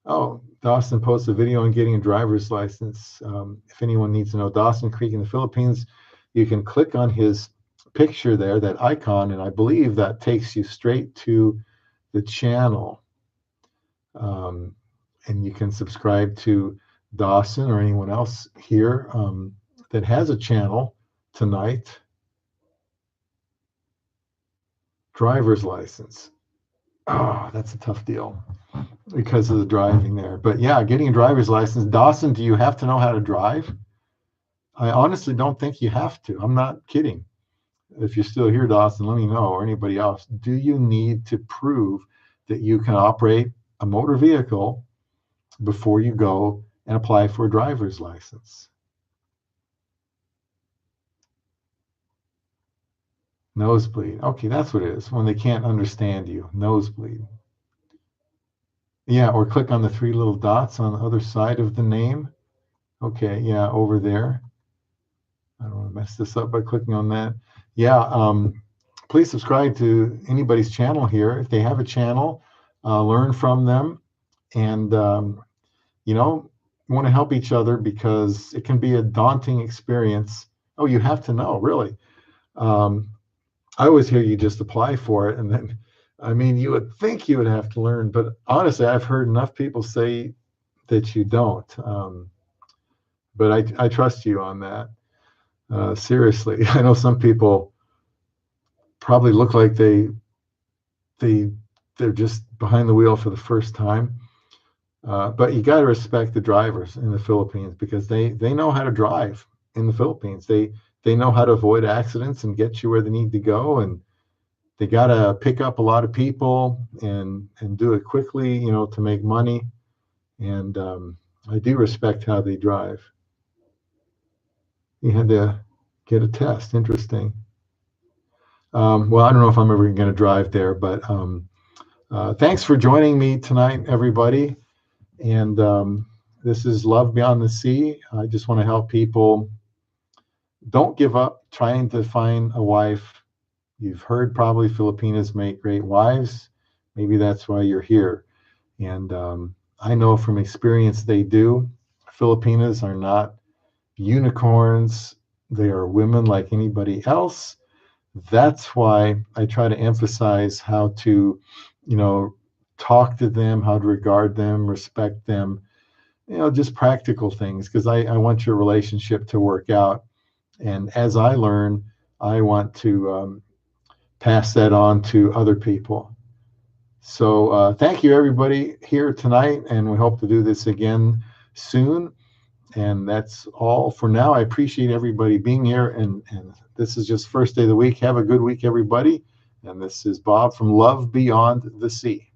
Oh, Dawson posted a video on getting a driver's license. If anyone needs to know, Dawson Creek in the Philippines, you can click on his picture there, that icon, and I believe that takes you straight to the channel. And you can subscribe to Dawson or anyone else here that has a channel tonight. Driver's license. Oh, that's a tough deal because of the driving there. But yeah, getting a driver's license. Dawson, do you have to know how to drive? I honestly don't think you have to. I'm not kidding. If you're still here, Dawson, let me know, or anybody else. Do you need to prove that you can operate a motor vehicle before you go and apply for a driver's license? Nosebleed. Okay, that's what it is. When they can't understand you. Nosebleed. Yeah, or click on the three little dots on the other side of the name. Okay, yeah, over there. I don't want to mess this up by clicking on that. Yeah, please subscribe to anybody's channel here. If they have a channel, learn from them. And, you know, want to help each other because it can be a daunting experience. Oh, you have to know, really. I always hear you just apply for it. And then, I mean, you would think you would have to learn. But honestly, I've heard enough people say that you don't. But I trust you on that. Seriously, I know some people probably look like they they're just behind the wheel for the first time. But you got to respect the drivers in the Philippines because they know how to drive in the Philippines. They know how to avoid accidents and get you where they need to go, and they got to pick up a lot of people and do it quickly, you know, to make money. And I do respect how they drive. You had to get a test. Interesting. Well, I don't know if I'm ever going to drive there, but thanks for joining me tonight, everybody. And this is Love Beyond the Sea. I just want to help people. Don't give up trying to find a wife. You've heard probably Filipinas make great wives. Maybe that's why you're here. And I know from experience they do. Filipinas are not unicorns. They are women like anybody else. That's why I try to emphasize how to, you know, talk to them, how to regard them, respect them, you know, just practical things, because I want your relationship to work out. And as I learn, I want to pass that on to other people. So thank you, everybody here tonight, and we hope to do this again soon. And that's all for now. I appreciate everybody being here. And this is just first day of the week. Have a good week, everybody. And this is Bob from Love Beyond the Sea.